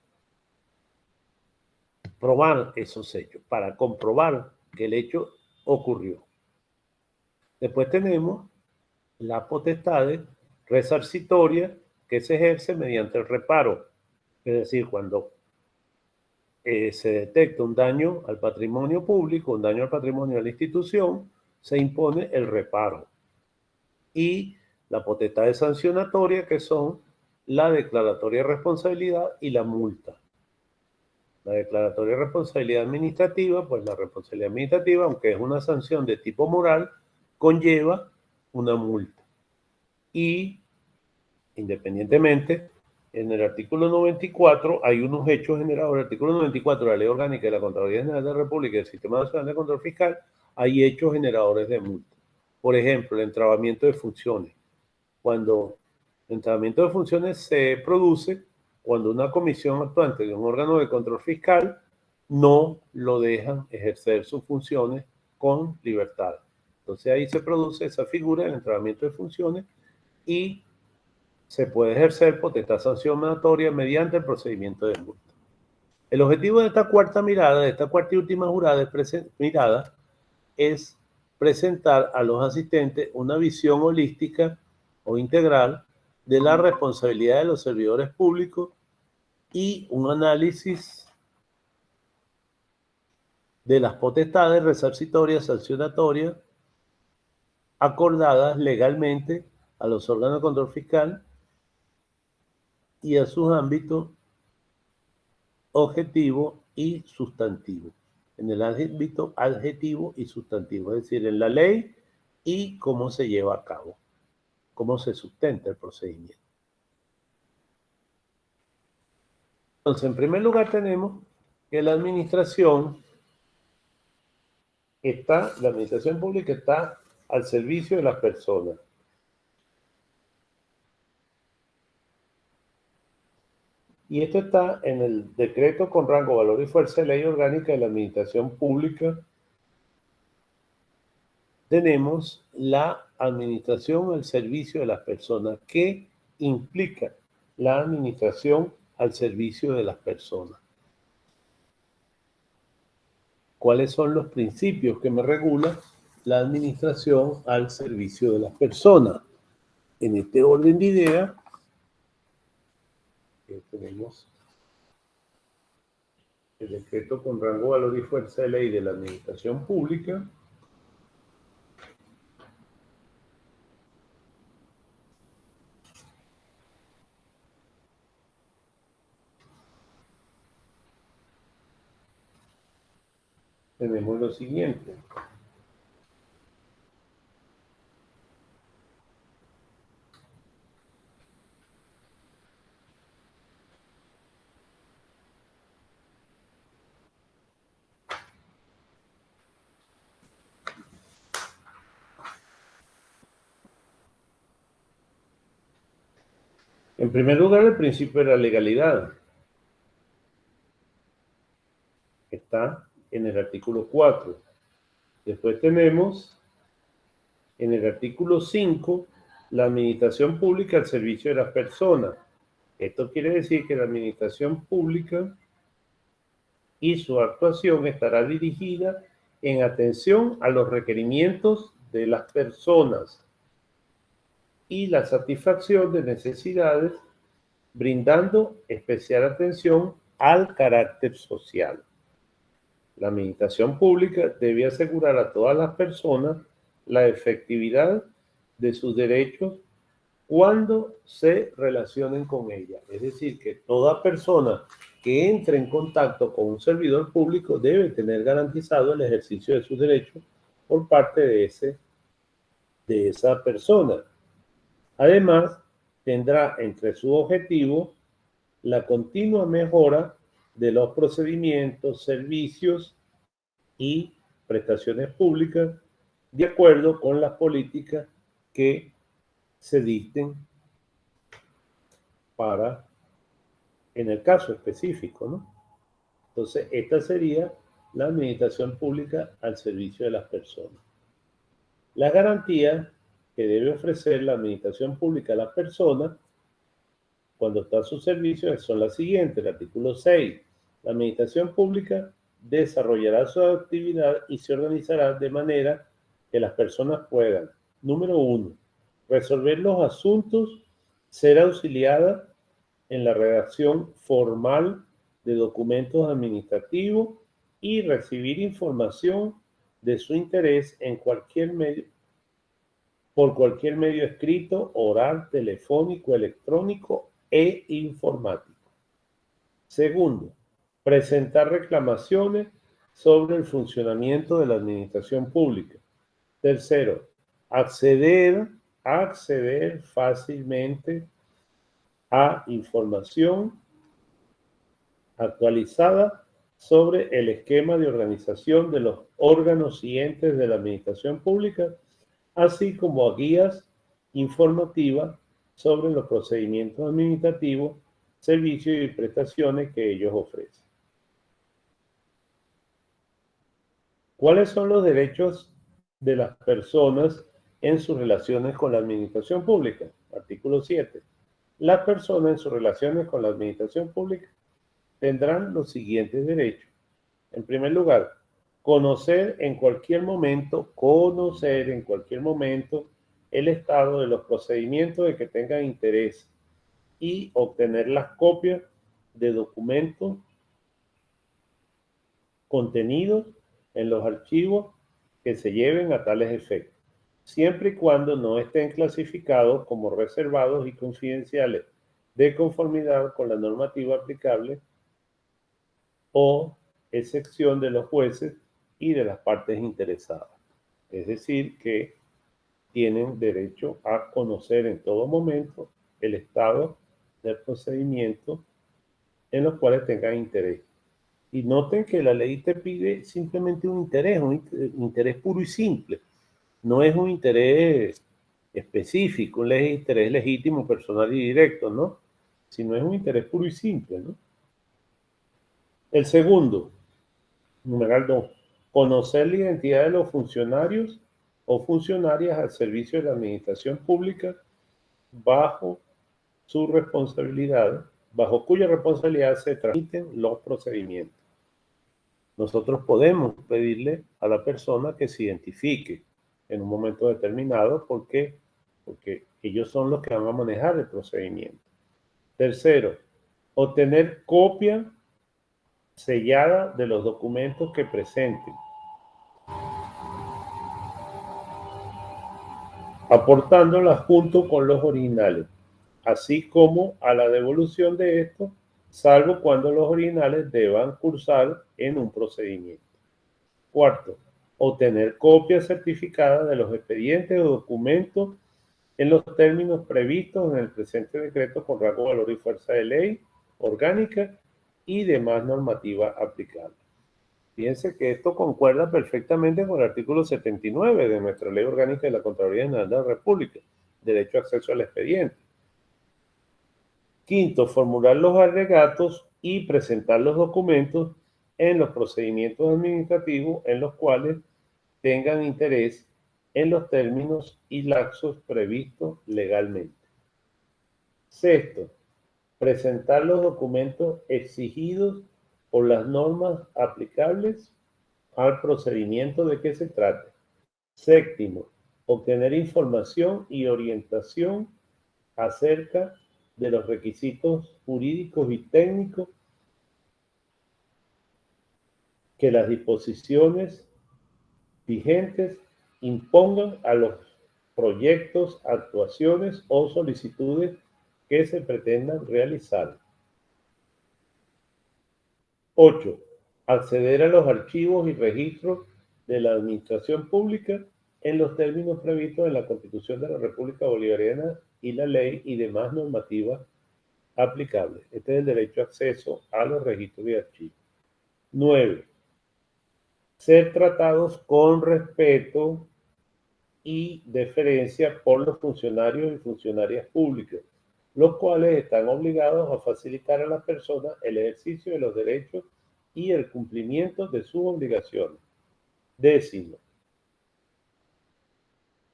probar esos hechos, para comprobar que el hecho ocurrió. Después tenemos las potestades resarcitorias que se ejerce mediante el reparo, es decir, cuando se detecta un daño al patrimonio público, un daño al patrimonio de la institución, se impone el reparo. Y la potestad sancionatoria, que son la declaratoria de responsabilidad y la multa. La declaratoria de responsabilidad administrativa, pues la responsabilidad administrativa, aunque es una sanción de tipo moral, conlleva una multa. Y, independientemente, en el artículo 94 hay unos hechos generados. En el artículo 94 de la Ley Orgánica de la Contraloría General de la República y del Sistema Nacional de Control Fiscal, hay hechos generadores de multa. Por ejemplo, el entramamiento de funciones. Cuando el entramamiento de funciones se produce cuando una comisión actuante de un órgano de control fiscal no lo dejan ejercer sus funciones con libertad. Entonces ahí se produce esa figura del entramamiento de funciones y se puede ejercer potestad sancionatoria mediante el procedimiento de multa. El objetivo de esta cuarta mirada, de esta cuarta y última mirada, es presentar a los asistentes una visión holística o integral de la responsabilidad de los servidores públicos y un análisis de las potestades resarcitorias, sancionatorias, acordadas legalmente a los órganos de control fiscal y a sus ámbitos objetivo y sustantivo. En el ámbito adjetivo y sustantivo, es decir, en la ley y cómo se lleva a cabo, cómo se sustenta el procedimiento. Entonces, en primer lugar tenemos que la administración pública está al servicio de las personas. Y esto está en el decreto con rango, valor y fuerza de ley orgánica de la administración pública. Tenemos la administración al servicio de las personas. ¿Qué implica la administración al servicio de las personas? ¿Cuáles son los principios que me regulan la administración al servicio de las personas? En este orden de ideas, tenemos el decreto con rango, valor y fuerza de ley de la administración pública. Tenemos lo siguiente. En primer lugar, el principio de la legalidad. Está en el artículo 4. Después tenemos en el artículo 5 la administración pública al servicio de las personas. Esto quiere decir que la administración pública y su actuación estará dirigida en atención a los requerimientos de las personas y la satisfacción de necesidades, brindando especial atención al carácter social. La administración pública debe asegurar a todas las personas la efectividad de sus derechos cuando se relacionen con ella. Es decir, que toda persona que entre en contacto con un servidor público debe tener garantizado el ejercicio de sus derechos por parte de esa persona. Además, tendrá entre sus objetivos la continua mejora de los procedimientos, servicios y prestaciones públicas de acuerdo con las políticas que se dicten para, en el caso específico, ¿no? Entonces, esta sería la administración pública al servicio de las personas. Las garantías que debe ofrecer la administración pública a las personas cuando está a su servicio son las siguientes. El artículo 6 La administración pública desarrollará su actividad y se organizará de manera que las personas puedan, número 1, resolver los asuntos, ser auxiliada en la redacción formal de documentos administrativos y recibir información de su interés en cualquier medio, por cualquier medio escrito, oral, telefónico, electrónico e informático. Segundo, presentar reclamaciones sobre el funcionamiento de la administración pública. Tercero, acceder fácilmente a información actualizada sobre el esquema de organización de los órganos y entes de la administración pública, así como a guías informativas sobre los procedimientos administrativos, servicios y prestaciones que ellos ofrecen. ¿Cuáles son los derechos de las personas en sus relaciones con la administración pública? Artículo 7. Las personas en sus relaciones con la administración pública tendrán los siguientes derechos. En primer lugar, conocer en cualquier momento el estado de los procedimientos de que tengan interés y obtener las copias de documentos contenidos en los archivos que se lleven a tales efectos, siempre y cuando no estén clasificados como reservados y confidenciales de conformidad con la normativa aplicable o excepción de los jueces y de las partes interesadas. Es decir, que tienen derecho a conocer en todo momento el estado del procedimiento en los cuales tengan interés. Y noten que la ley te pide simplemente un interés puro y simple. No es un interés específico, un interés legítimo, personal y directo, ¿no? Sino es un interés puro y simple, ¿no? El segundo, numeral 2, conocer la identidad de los funcionarios o funcionarias al servicio de la administración pública bajo cuya responsabilidad se transmiten los procedimientos. Nosotros podemos pedirle a la persona que se identifique en un momento determinado porque ellos son los que van a manejar el procedimiento. Tercero, obtener copia sellada de los documentos que presenten, aportándolas junto con los originales, así como a la devolución de estos, salvo cuando los originales deban cursar en un procedimiento. Cuarto, obtener copias certificadas de los expedientes o documentos en los términos previstos en el presente decreto con rango, valor y fuerza de ley orgánica y demás normativa aplicable. Fíjense que esto concuerda perfectamente con el artículo 79 de nuestra Ley Orgánica de la Contraloría General de la República, derecho a acceso al expediente. Quinto, formular los alegatos y presentar los documentos en los procedimientos administrativos en los cuales tengan interés en los términos y lapsos previstos legalmente. Sexto, presentar los documentos exigidos por las normas aplicables al procedimiento de que se trate. Séptimo, obtener información y orientación acerca de los requisitos jurídicos y técnicos que las disposiciones vigentes impongan a los proyectos, actuaciones o solicitudes que se pretendan realizar. 8. Acceder a los archivos y registros de la administración pública en los términos previstos en la Constitución de la República Bolivariana y la ley y demás normativas aplicables. Este es el derecho a acceso a los registros y archivos. 9. Ser tratados con respeto y deferencia por los funcionarios y funcionarias públicas, los cuales están obligados a facilitar a las personas el ejercicio de los derechos y el cumplimiento de sus obligaciones. 10.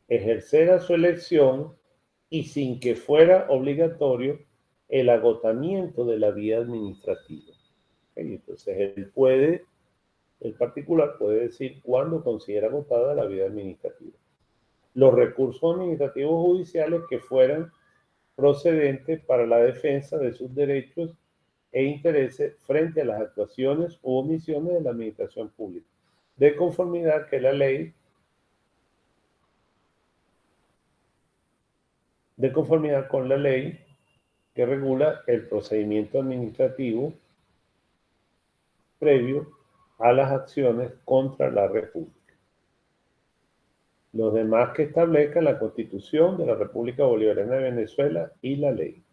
Ejercer a su elección y sin que fuera obligatorio el agotamiento de la vía administrativa. Entonces el particular puede decir cuándo considera agotada la vida administrativa. Los recursos administrativos judiciales que fueran procedentes para la defensa de sus derechos e intereses frente a las actuaciones u omisiones de la administración pública, de conformidad con la ley que regula el procedimiento administrativo previo a las acciones contra la República. Los demás que establezcan la Constitución de la República Bolivariana de Venezuela y la ley.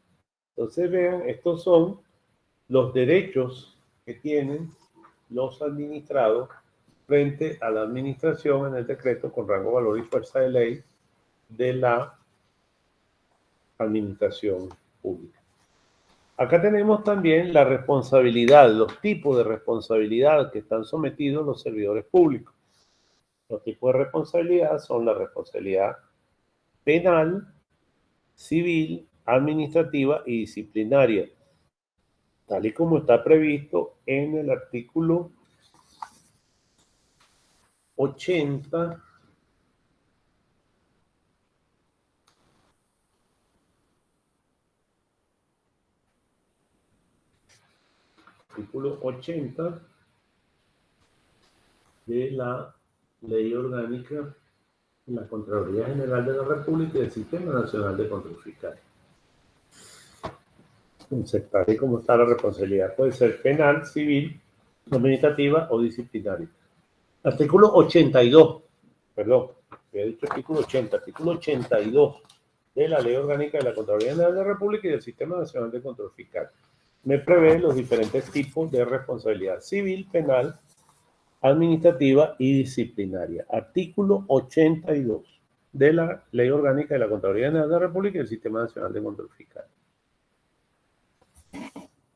Entonces vean, estos son los derechos que tienen los administrados frente a la administración en el decreto con rango, valor y fuerza de ley de la administración pública. Acá tenemos también la responsabilidad, los tipos de responsabilidad que están sometidos los servidores públicos. Los tipos de responsabilidad son la responsabilidad penal, civil, administrativa y disciplinaria, tal y como está previsto en el artículo 80 de la Ley Orgánica de la Contraloría General de la República y del Sistema Nacional de Control Fiscal. Entonces, tal y como está la responsabilidad, puede ser penal, civil, administrativa o disciplinaria. Artículo 82, perdón, había dicho artículo 80, artículo 82 de la Ley Orgánica de la Contraloría General de la República y del Sistema Nacional de Control Fiscal. Me prevé los diferentes tipos de responsabilidad civil, penal, administrativa y disciplinaria. Artículo 82 de la Ley Orgánica de la Contraloría General de la República y del Sistema Nacional de Control Fiscal.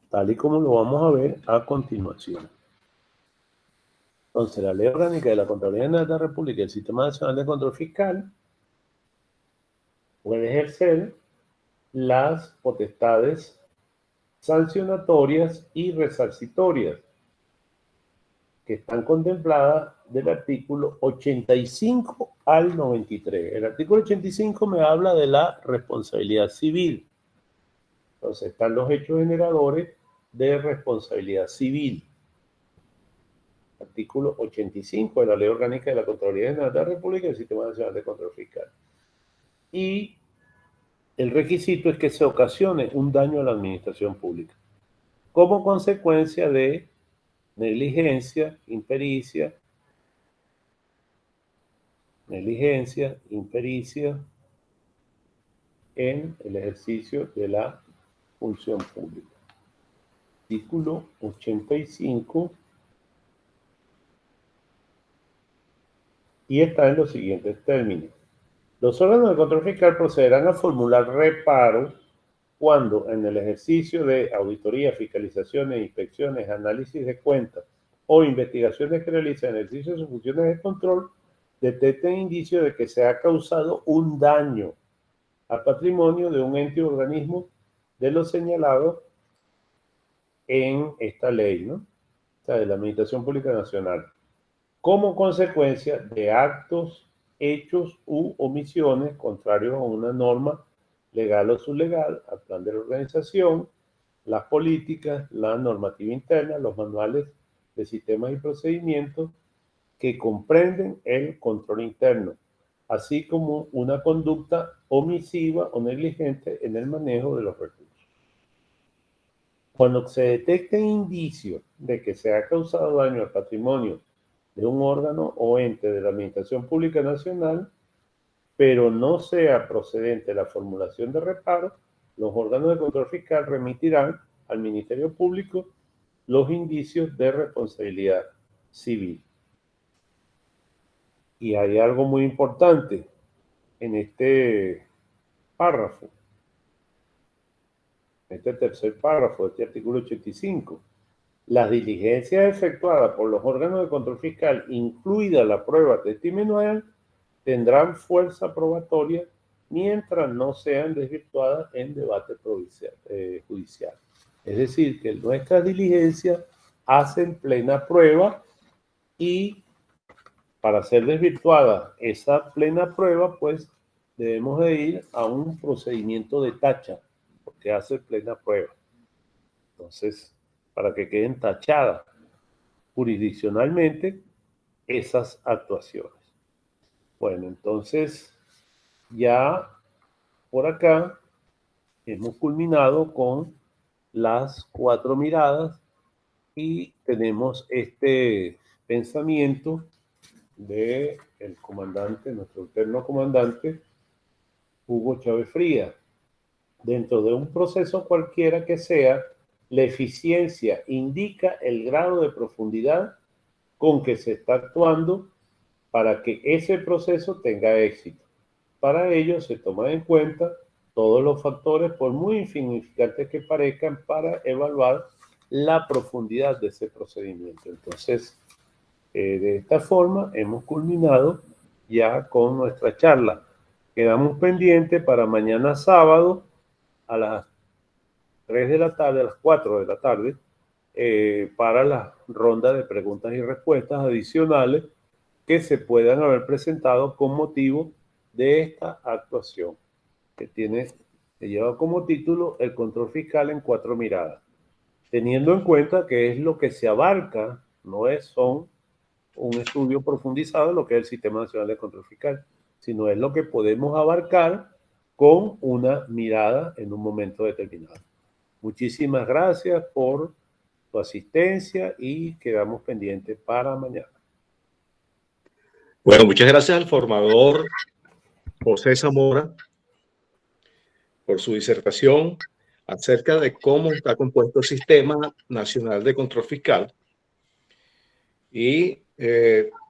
Tal y como lo vamos a ver a continuación. Entonces, la Ley Orgánica de la Contraloría General de la República y el Sistema Nacional de Control Fiscal puede ejercer las potestades sancionatorias y resarcitorias que están contempladas del artículo 85 al 93. El artículo 85 me habla de la responsabilidad civil. Entonces, están los hechos generadores de responsabilidad civil. Artículo 85 de la Ley Orgánica de la Contraloría General de la República y el Sistema Nacional de Control Fiscal. Y el requisito es que se ocasione un daño a la administración pública como consecuencia de negligencia, impericia en el ejercicio de la función pública. Artículo 85 y está en los siguientes términos. Los órganos de control fiscal procederán a formular reparo cuando en el ejercicio de auditoría, fiscalizaciones, inspecciones, análisis de cuentas o investigaciones que realizan en el ejercicio de sus funciones de control detecten indicios de que se ha causado un daño al patrimonio de un ente o organismo de lo señalado en esta ley, ¿no? O sea, de la Administración Pública Nacional, como consecuencia de actos, hechos u omisiones contrarios a una norma legal o sublegal, al plan de la organización, las políticas, la normativa interna, los manuales de sistemas y procedimientos que comprenden el control interno, así como una conducta omisiva o negligente en el manejo de los recursos. Cuando se detecten indicios de que se ha causado daño al patrimonio de un órgano o ente de la Administración Pública Nacional, pero no sea procedente la formulación de reparo, los órganos de control fiscal remitirán al Ministerio Público los indicios de responsabilidad civil. Y hay algo muy importante en este párrafo, este tercer párrafo de este artículo 85. Las diligencias efectuadas por los órganos de control fiscal, incluida la prueba testimonial, tendrán fuerza probatoria mientras no sean desvirtuadas en debate judicial. Es decir, que nuestras diligencias hacen plena prueba y para ser desvirtuada esa plena prueba, pues debemos de ir a un procedimiento de tacha, porque hace plena prueba. Entonces, para que queden tachadas jurisdiccionalmente esas actuaciones. Bueno, entonces ya por acá hemos culminado con las 4 miradas y tenemos este pensamiento de el comandante, nuestro eterno comandante Hugo Chávez Frías. Dentro de un proceso cualquiera que sea, la eficiencia indica el grado de profundidad con que se está actuando para que ese proceso tenga éxito. Para ello se toman en cuenta todos los factores, por muy insignificantes que parezcan, para evaluar la profundidad de ese procedimiento. Entonces, de esta forma hemos culminado ya con nuestra charla. Quedamos pendientes para mañana sábado a las 3 de la tarde, a las 4 de la tarde, para la ronda de preguntas y respuestas adicionales que se puedan haber presentado con motivo de esta actuación, que lleva como título el control fiscal en 4 miradas, teniendo en cuenta que es lo que se abarca, son un estudio profundizado en lo que es el Sistema Nacional de Control Fiscal, sino es lo que podemos abarcar con una mirada en un momento determinado. Muchísimas gracias por tu asistencia y quedamos pendientes para mañana. Bueno, muchas gracias al formador José Zamora por su disertación acerca de cómo está compuesto el Sistema Nacional de Control Fiscal y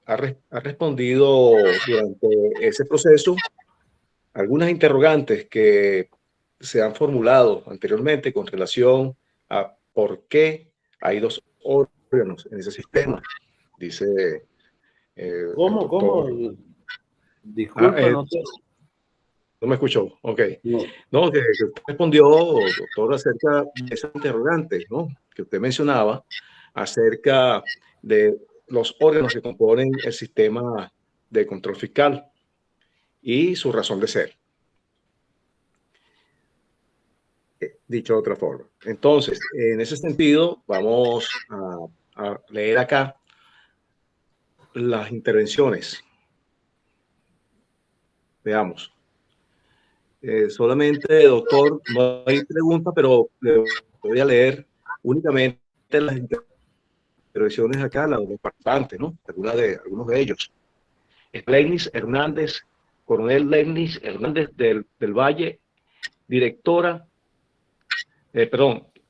ha respondido durante ese proceso algunas interrogantes que se han formulado anteriormente con relación a por qué hay 2 órganos en ese sistema. Dice ¿Cómo? Disculpa, no me escuchó. Ok. No. No, que usted respondió, doctor, acerca de esas interrogantes, ¿no? Que usted mencionaba acerca de los órganos que componen el sistema de control fiscal y su razón de ser. Dicho de otra forma. Entonces, en ese sentido, vamos a leer acá las intervenciones. Veamos. Solamente, doctor, no hay pregunta, pero le voy a leer únicamente las intervenciones acá, las de los participantes, ¿no? Algunos de ellos. Lenis Hernández, coronel Lenis Hernández del Valle, directora,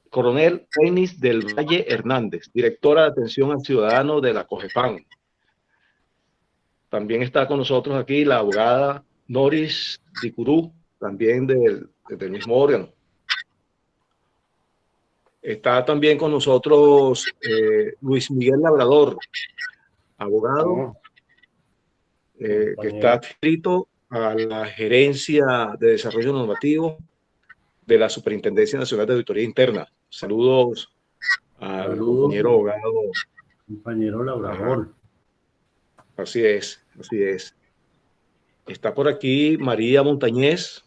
coronel Lenis del Valle Hernández, directora de atención al ciudadano de la COGEPAN. También está con nosotros aquí la abogada Noris Dicurú, también del mismo órgano. Está también con nosotros Luis Miguel Labrador, abogado, que está adscrito a la Gerencia de Desarrollo Normativo de la Superintendencia Nacional de Auditoría Interna. Saludos al compañero abogado. Compañero Labrador. Así es, así es. Está por aquí María Montañez,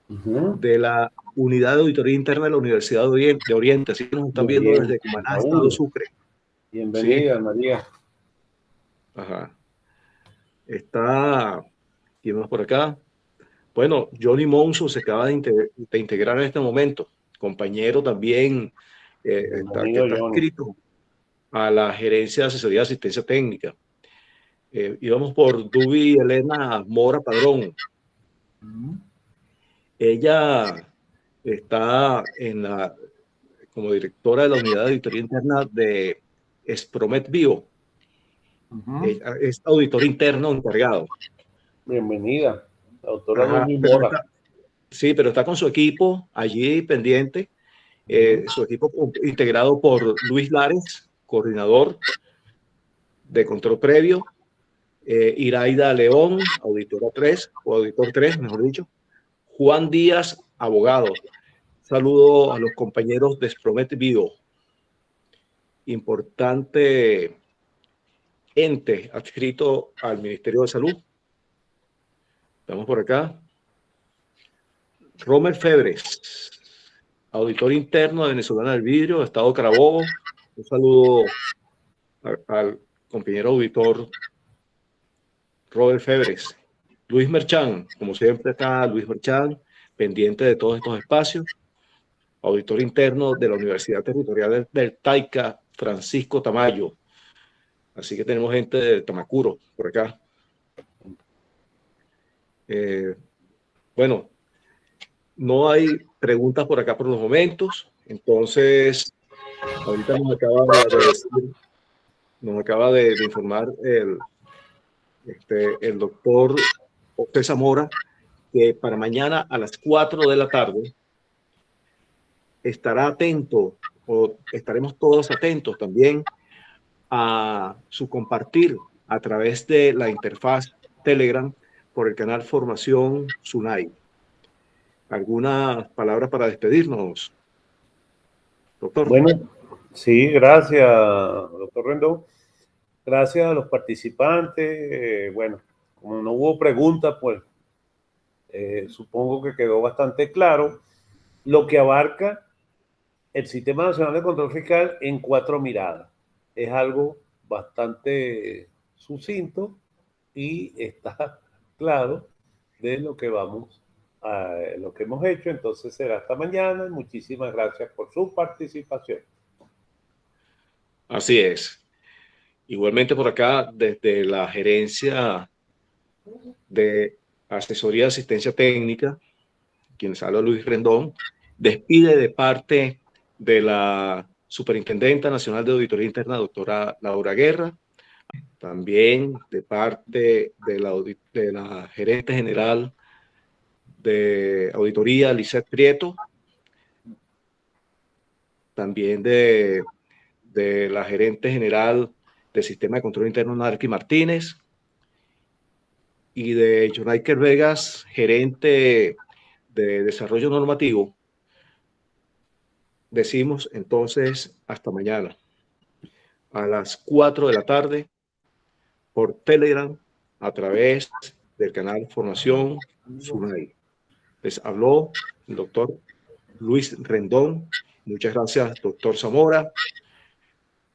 de la Unidad de Auditoría Interna de la Universidad de Oriente. Así que nos están viendo desde Cumaná, Estado Sucre. Bienvenida, ¿sí? María. Ajá. Está, ¿quién más por acá? Bueno, Johnny Monzo se acaba de integrar en este momento. Compañero también que está adscrito a la Gerencia de Asesoría y Asistencia Técnica. Íbamos por Dubi Elena Mora Padrón. Ella está como directora de la Unidad de Auditoría Interna de Espromet Bio. Es auditor interno encargado. Bienvenida, doctora Dubi Mora. Sí, pero está con su equipo allí pendiente. Su equipo integrado por Luis Lares, coordinador de control previo. Iraida León, auditora 3, o auditor 3, mejor dicho. Juan Díaz, abogado. Saludo a los compañeros de Espromet Bio. importante ente adscrito al Ministerio de Salud. Estamos por acá. Romer Febres, auditor interno de Venezolana del Vidrio, Estado Carabobo. Un saludo al compañero auditor Robert Febres. Luis Merchán, como siempre está Luis Merchán, pendiente de todos estos espacios. Auditor interno de la Universidad Territorial del Taica, Francisco Tamayo. Así que tenemos gente de Tamacuro por acá. Bueno, no hay preguntas por acá por los momentos. Entonces, ahorita nos acaba de informar el doctor José Zamora que para mañana a las 4 de la tarde estará atento, o estaremos todos atentos también a su compartir a través de la interfaz Telegram por el canal Formación SUNAI. ¿Algunas palabras para despedirnos, doctor? Bueno, sí, gracias, doctor Rendón. Gracias a los participantes. Bueno, como no hubo preguntas, pues supongo que quedó bastante claro lo que abarca el Sistema Nacional de Control Fiscal en 4 miradas. Es algo bastante sucinto y está claro de lo que vamos a lo que hemos hecho. Entonces será hasta mañana. Muchísimas gracias por su participación. Así es. Igualmente por acá, desde la gerencia de asesoría de asistencia técnica, quien habla Luis Rendón, despide de parte de la Superintendenta Nacional de Auditoría Interna, doctora Laura Guerra, también de parte de la gerente general de auditoría, Lisette Prieto, también de la gerente general del Sistema de Control Interno, Narqui Martínez, y de Jonaiker Vegas, gerente de Desarrollo Normativo. Decimos entonces hasta mañana a las 4 de la tarde por Telegram a través del canal Formación SUNAI. Les habló el doctor Luis Rendón. Muchas gracias, doctor Zamora.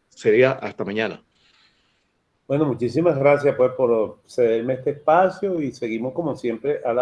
Sería hasta mañana. Bueno, muchísimas gracias pues por cederme este espacio y seguimos como siempre a la